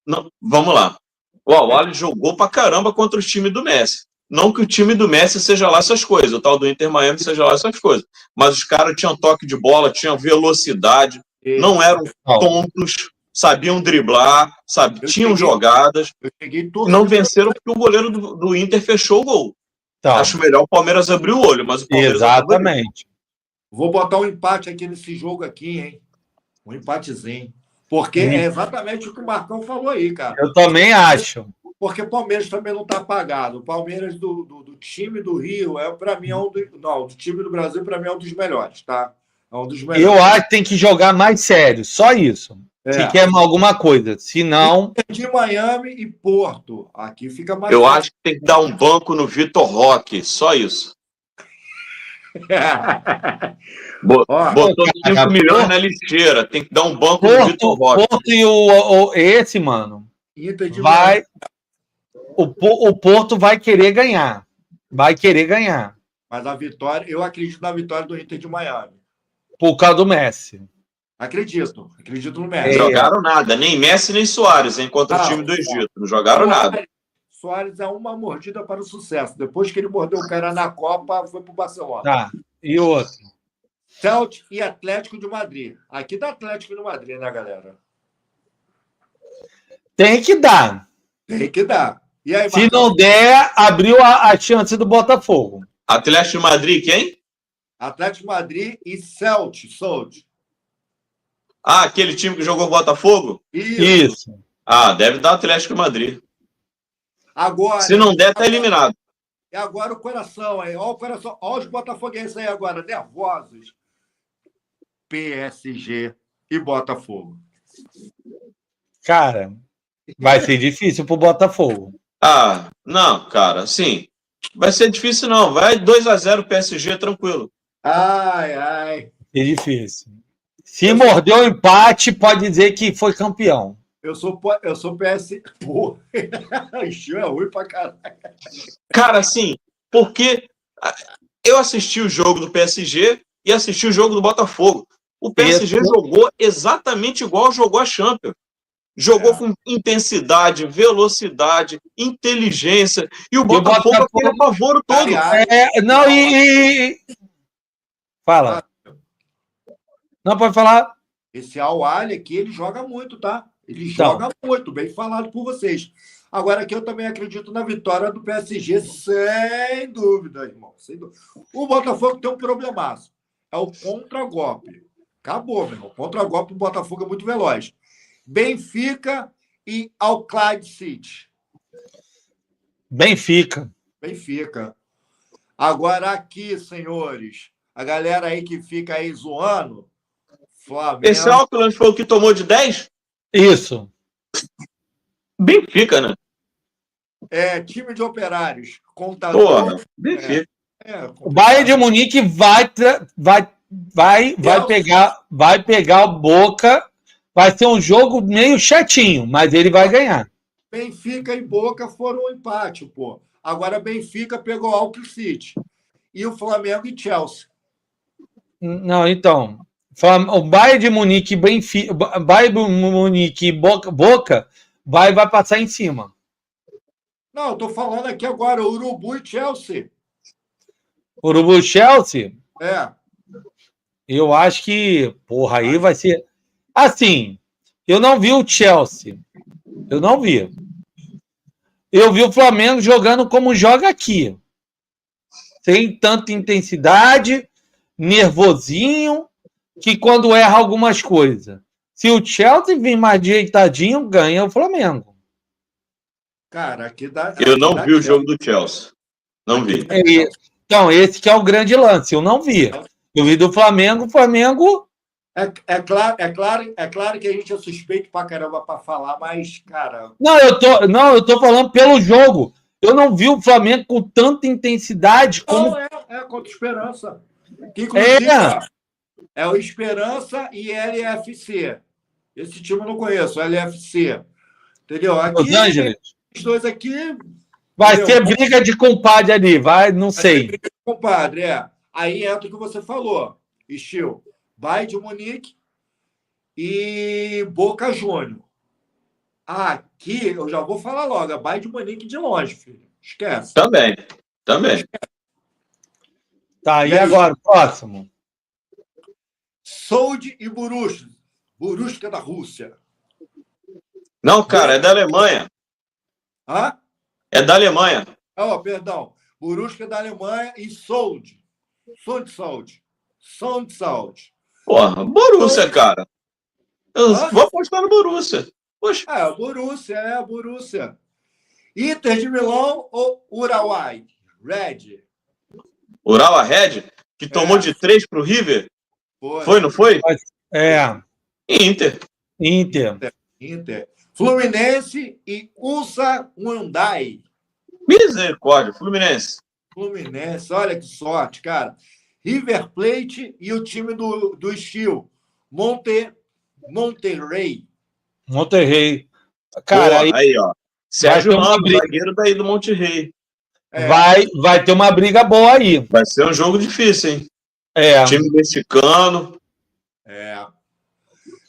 Não, vamos lá. O Al-Ahly jogou pra caramba contra o time do Messi. Não que o time do Messi seja lá essas coisas, o tal do Inter Miami seja lá essas coisas. Mas os caras tinham toque de bola, tinham velocidade, não eram tontos, sabiam driblar, tinham jogadas. Não venceram porque o goleiro do Inter fechou o gol. Tá. Acho melhor o Palmeiras abrir o olho, mas o Palmeiras... Exatamente. Vou botar um empate aqui nesse jogo aqui, hein? Um empatezinho. Porque é exatamente o que o Marcão falou aí, cara. Eu também acho. Porque o Palmeiras também não está apagado. O Palmeiras do time do Rio para mim, do time do Brasil, para mim, é um dos melhores, tá? É um dos melhores. Eu acho que tem que jogar mais sério, só isso. Se quer alguma coisa. Se não... De Miami e Porto. Aqui fica mais... Eu acho que tem que dar um banco no Vitor Roque, só isso. Botou 5 milhões na lixeira. Tem que dar um banco no Vitor Roque. Porto e esse, mano, vai... O Porto vai querer ganhar. Vai querer ganhar. Mas a vitória... Eu acredito na vitória do Inter de Miami. Por causa do Messi. Acredito no Messi. Não jogaram nada, nem Messi nem Soares, hein, contra o time do Egito. Não jogaram nada. Soares é uma mordida para o sucesso. Depois que ele mordeu o cara na Copa, foi para o Barcelona. Tá. E outro? Celtic e Atlético de Madrid. Aqui dá Atlético de Madrid, né, galera? Tem que dar. Tem que dar. E aí, se não der, abriu a chance do Botafogo. Atlético de Madrid, quem? Atlético de Madrid e Celtic. Ah, aquele time que jogou Botafogo? Isso. Ah, deve dar Atlético de Madrid. Agora, se não der, tá eliminado. E agora o coração aí. Olha o coração. Olha os botafoguenses aí agora, nervosos. PSG e Botafogo. Cara, vai ser difícil pro Botafogo. Ah, não, cara, sim. Vai ser difícil, não. Vai 2-0 PSG, tranquilo. Ai. É difícil. Se morder o empate, pode dizer que foi campeão. Eu sou PS. Pô, isso é ruim pra caralho. Cara, assim, porque eu assisti o jogo do PSG e assisti o jogo do Botafogo. O PSG jogou exatamente igual jogou a Champions. Jogou com intensidade, velocidade, inteligência. E o Botafogo aquele apavoro todo. Fala. Não, pode falar. Esse Al-Ahly aqui, ele joga muito, tá? Ele joga muito, bem falado por vocês. Agora aqui eu também acredito na vitória do PSG, sem dúvida, irmão. Sem dúvida. O Botafogo tem um problemaço. É o contra-golpe. Acabou, meu irmão. Contra-golpe, o Botafogo é muito veloz. Benfica e Auckland City. Benfica. Agora aqui, senhores, a galera aí que fica aí zoando, Flamengo... Esse Auckland foi o que tomou de 10? Isso. Benfica, né? Time de operários. Contador. Porra, Benfica. O Bayern de Munique vai pegar o Boca. Vai ser um jogo meio chatinho, mas ele vai ganhar. Benfica e Boca foram um empate, pô. Agora Benfica pegou Auckland City. E o Flamengo e Chelsea. Não, então. O Bayern de Munique e Benfica, Bayern de Munique e Boca vai passar em cima. Não, eu tô falando aqui agora, Urubu e Chelsea. Urubu e Chelsea? É. Eu acho que, porra, aí vai ser... Assim, eu não vi o Chelsea. Eu não vi. Eu vi o Flamengo jogando como joga aqui. Sem tanta intensidade, nervosinho, que quando erra algumas coisas. Se o Chelsea vir mais ajeitadinho, ganha o Flamengo. Cara, aqui dá... Eu não vi o jogo do Chelsea. Não vi. Então, esse que é o grande lance. Eu não vi. Eu vi do Flamengo, o Flamengo... É claro que a gente é suspeito pra caramba pra falar, mas, cara... Não, eu tô falando pelo jogo. Eu não vi o Flamengo com tanta intensidade como... Não, contra o Esperança. Que, inclusive, é o Esperança e LFC. Esse time eu não conheço, LFC. Entendeu? Aqui, Los Angeles. Os dois aqui... Vai ser briga de compadre ali, não sei. Briga de compadre, Aí entra o que você falou. Estilo Bayern de Munique e Boca Juniors. Aqui, eu já vou falar logo, é Bayern de Munique de longe, filho. Esquece. Também. Tá, e agora, próximo? Soud e Borussia. Borussia da Rússia. Não, cara, é da Alemanha. Hã? É da Alemanha. Perdão. Borussia da Alemanha e Soud. Soud. Porra, Borussia, cara. Eu vou apostar no Borussia. Poxa. Borussia. Inter de Milão ou Urawa Red? Urawa Red, que tomou de 3 pro River? Foi, não foi? Inter. Fluminense e USA Hyundai. Misericórdia, Fluminense, olha que sorte, cara. River Plate e o time do Steel. Monterrey. Cara, aí, ó. Sérgio Ramos, zagueiro daí do Monterrey. Vai ter uma briga boa aí. Vai ser um jogo difícil, hein? Time mexicano.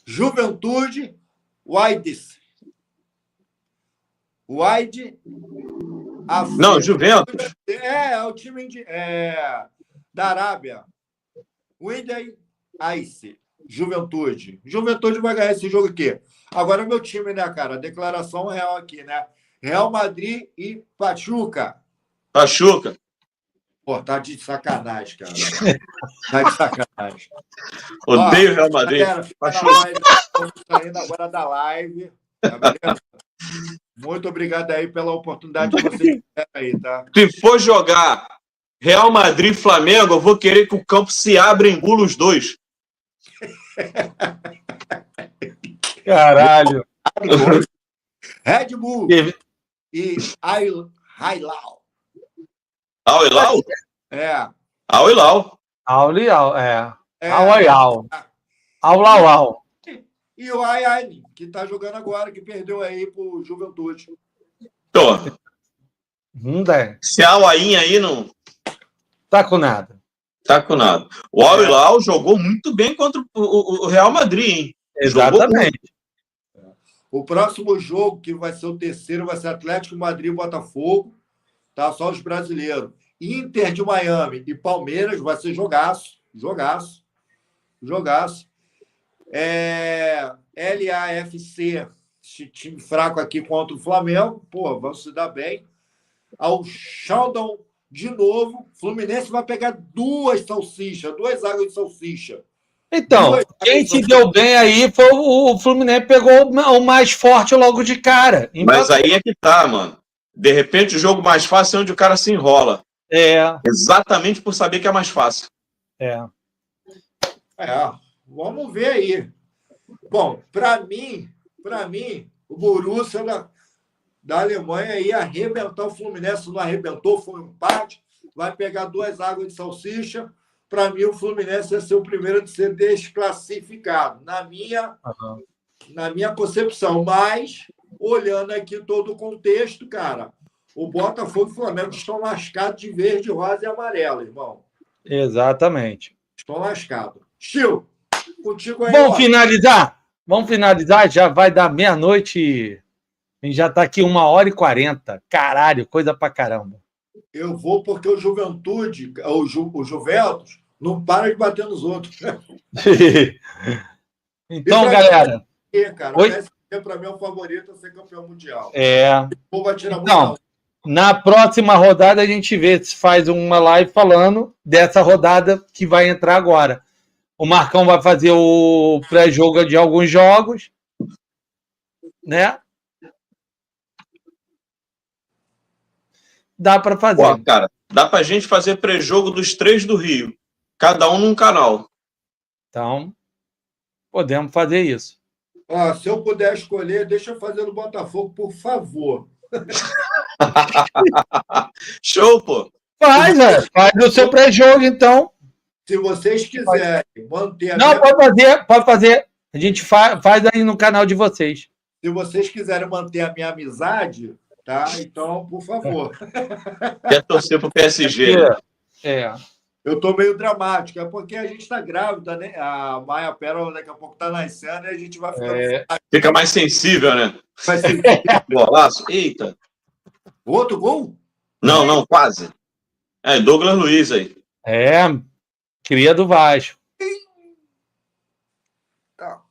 Juventude, Não, Juventus. É o time da Arábia. Wydad Ice. Juventude vai ganhar esse jogo aqui. Agora, meu time, né, cara? Declaração real aqui, né? Real Madrid e Pachuca. Pô, tá de sacanagem, cara. Tá de sacanagem. Odeio o Real Madrid. Galera, estamos saindo agora da live. Tá beleza? Muito obrigado aí pela oportunidade que vocês tiveram aí, tá? Se for jogar Real Madrid e Flamengo, eu vou querer que o campo se abra e engula os dois. Caralho. Red Bull e Al-Hilal. Al-Hilal? Al-Hilal. Al-Hilal. E o Ayane, que tá jogando agora, que perdeu aí pro Juventude. Se a Al-Ain aí não... Tá com nada. O Al-Hilal jogou muito bem contra o Real Madrid, hein? Exatamente. O próximo jogo, que vai ser o terceiro, vai ser Atlético Madrid e Botafogo. Tá? Só os brasileiros. Inter de Miami e Palmeiras vai ser jogaço. LAFC, esse time fraco aqui contra o Flamengo. Pô, vamos se dar bem. Ao Sheldon, de novo. Fluminense vai pegar duas águas de salsicha. Então, quem se deu bem aí foi o Fluminense, pegou o mais forte logo de cara. Mas aí é que tá, mano. De repente, o jogo mais fácil é onde o cara se enrola. Exatamente por saber que é mais fácil. Vamos ver aí. Bom, para mim, o Borussia da Alemanha ia arrebentar o Fluminense. Não arrebentou, foi um empate. Vai pegar duas águas de salsicha. Para mim, o Fluminense ia ser o primeiro a ser desclassificado, na minha concepção. Mas, olhando aqui todo o contexto, cara, o Botafogo e o Flamengo estão lascados de verde, rosa e amarelo, irmão. Exatamente. Estão lascados. Chiu, contigo aí. Vamos finalizar? Já vai dar meia-noite A gente já está aqui 1h40. Caralho, coisa pra caramba. Eu vou porque o Juventude, o Juventus, não para de bater nos outros. Então, galera... Cara, o PSG, para mim, é o favorito a ser campeão mundial. O povo vai tirar então, na próxima rodada, a gente vê se faz uma live falando dessa rodada que vai entrar agora. O Marcão vai fazer o pré-jogo de alguns jogos, né? Dá para fazer. Pô, cara, dá para a gente fazer pré-jogo dos 3 do Rio, cada um num canal. Então, podemos fazer isso. Se eu puder escolher, deixa eu fazer no Botafogo, por favor. Show, pô. Faz o seu pré-jogo, então. Se vocês quiserem manter... Não, pode fazer. A gente faz aí no canal de vocês. Se vocês quiserem manter a minha amizade, tá? Então, por favor. Quer torcer pro PSG. Eu tô meio dramático, é porque a gente tá grávida, né? A Maia Pérola daqui a pouco tá nascendo e a gente vai ficando... Fica mais sensível, né? Vai ser... Golaço. Eita. Outro gol? Não, quase. Douglas Luiz aí. Cria do Vasco.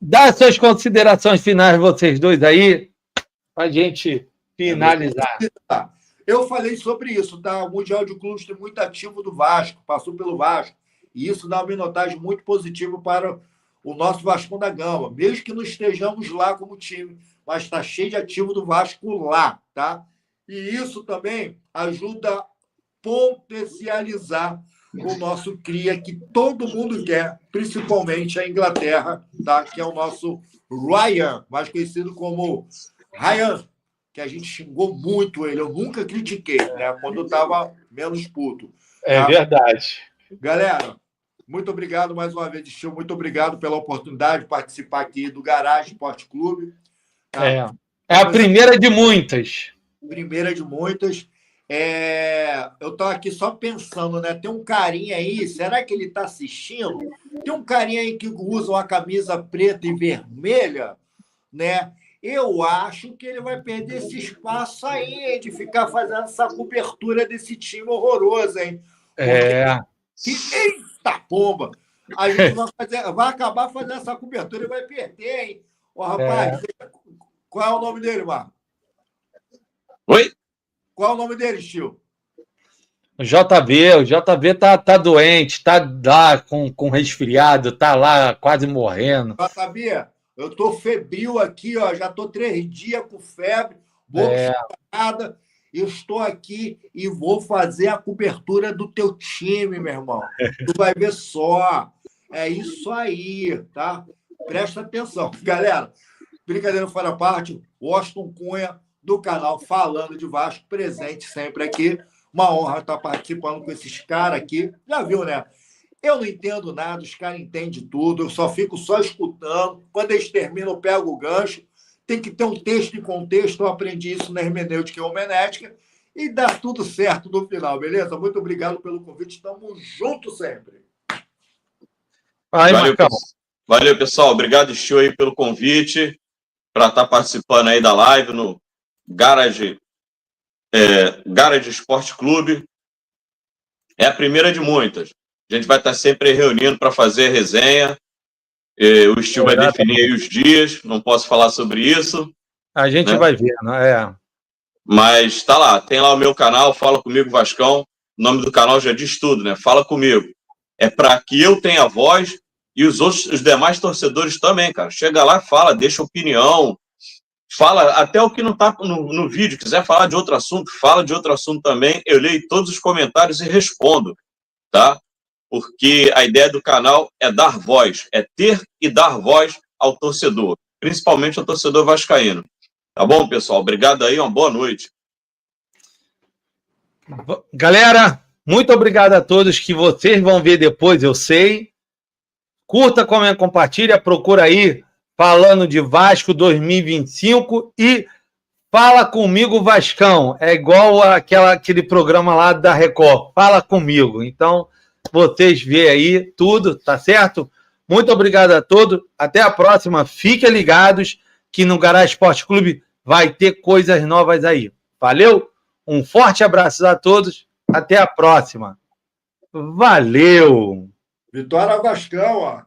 Dá suas considerações finais, vocês dois aí, pra gente finalizar. Eu falei sobre isso, tá? O Mundial de Clubes tem muito ativo do Vasco, passou pelo Vasco, e isso dá uma minutagem muito positiva para o nosso Vascão da Gama, mesmo que não estejamos lá como time, mas está cheio de ativo do Vasco lá, tá? E isso também ajuda a potencializar o nosso cria, que todo mundo quer, principalmente a Inglaterra, tá? Que é o nosso Ryan, mais conhecido como Ryan, que a gente xingou muito ele. Eu nunca critiquei, né? Quando eu estava menos puto. Tá? Verdade. Galera, muito obrigado mais uma vez, Steel. Muito obrigado pela oportunidade de participar aqui do Garage Esporte Clube. Tá? É a primeira de muitas. Primeira de muitas. Eu estou aqui só pensando, né? Tem um carinha aí, será que ele está assistindo? Tem um carinha aí que usa uma camisa preta e vermelha, né? Eu acho que ele vai perder esse espaço aí de ficar fazendo essa cobertura desse time horroroso, hein? Eita pomba! A gente vai acabar fazendo essa cobertura e vai perder, hein? Rapaz, qual é o nome dele, Marco? Oi? Qual é o nome dele, Steel? O JV tá doente, tá lá com resfriado, tá lá quase morrendo. JV, eu tô febril aqui, ó, já tô 3 dias com febre, boca estourada, eu estou aqui e vou fazer a cobertura do teu time, meu irmão. Tu vai ver só. É isso aí, tá? Presta atenção. Galera, brincadeira fora a parte, Washington Cunha, do canal Falando de Vasco, presente sempre aqui. Uma honra estar participando com esses caras aqui. Já viu, né? Eu não entendo nada, os caras entendem tudo, eu só fico só escutando. Quando eles terminam, eu pego o gancho. Tem que ter um texto e contexto. Eu aprendi isso na hermenêutica e homenética. E dá tudo certo no final, beleza? Muito obrigado pelo convite. Estamos juntos sempre. Valeu, pessoal. Obrigado, Steel, aí pelo convite para estar participando aí da live no Garage Esporte Clube. É a primeira de muitas. A gente vai estar sempre reunindo para fazer a resenha. O Steel vai definir aí os dias. Não posso falar sobre isso. A gente vai ver, não é? Mas tá lá. Tem lá o meu canal, Fala Comigo Vascão. O nome do canal já diz tudo, né? Fala Comigo. É para que eu tenha voz e os demais torcedores também, cara. Chega lá, fala, deixa opinião. Fala até o que não está no vídeo. Quiser falar de outro assunto, fala de outro assunto também. Eu leio todos os comentários e respondo, tá? Porque a ideia do canal é dar voz, é ter e dar voz ao torcedor, principalmente ao torcedor vascaíno. Tá bom, pessoal? Obrigado aí, uma boa noite. Galera, muito obrigado a todos que vocês vão ver depois, eu sei. Curta, comenta, compartilha, procura aí Falando de Vasco 2025 e Fala Comigo Vascão. É igual aquele programa lá da Record. Fala Comigo. Então, vocês vê aí tudo, tá certo? Muito obrigado a todos. Até a próxima. Fiquem ligados que no Garage Esporte Clube vai ter coisas novas aí. Valeu? Um forte abraço a todos. Até a próxima. Valeu! Vitória Vascão, ó.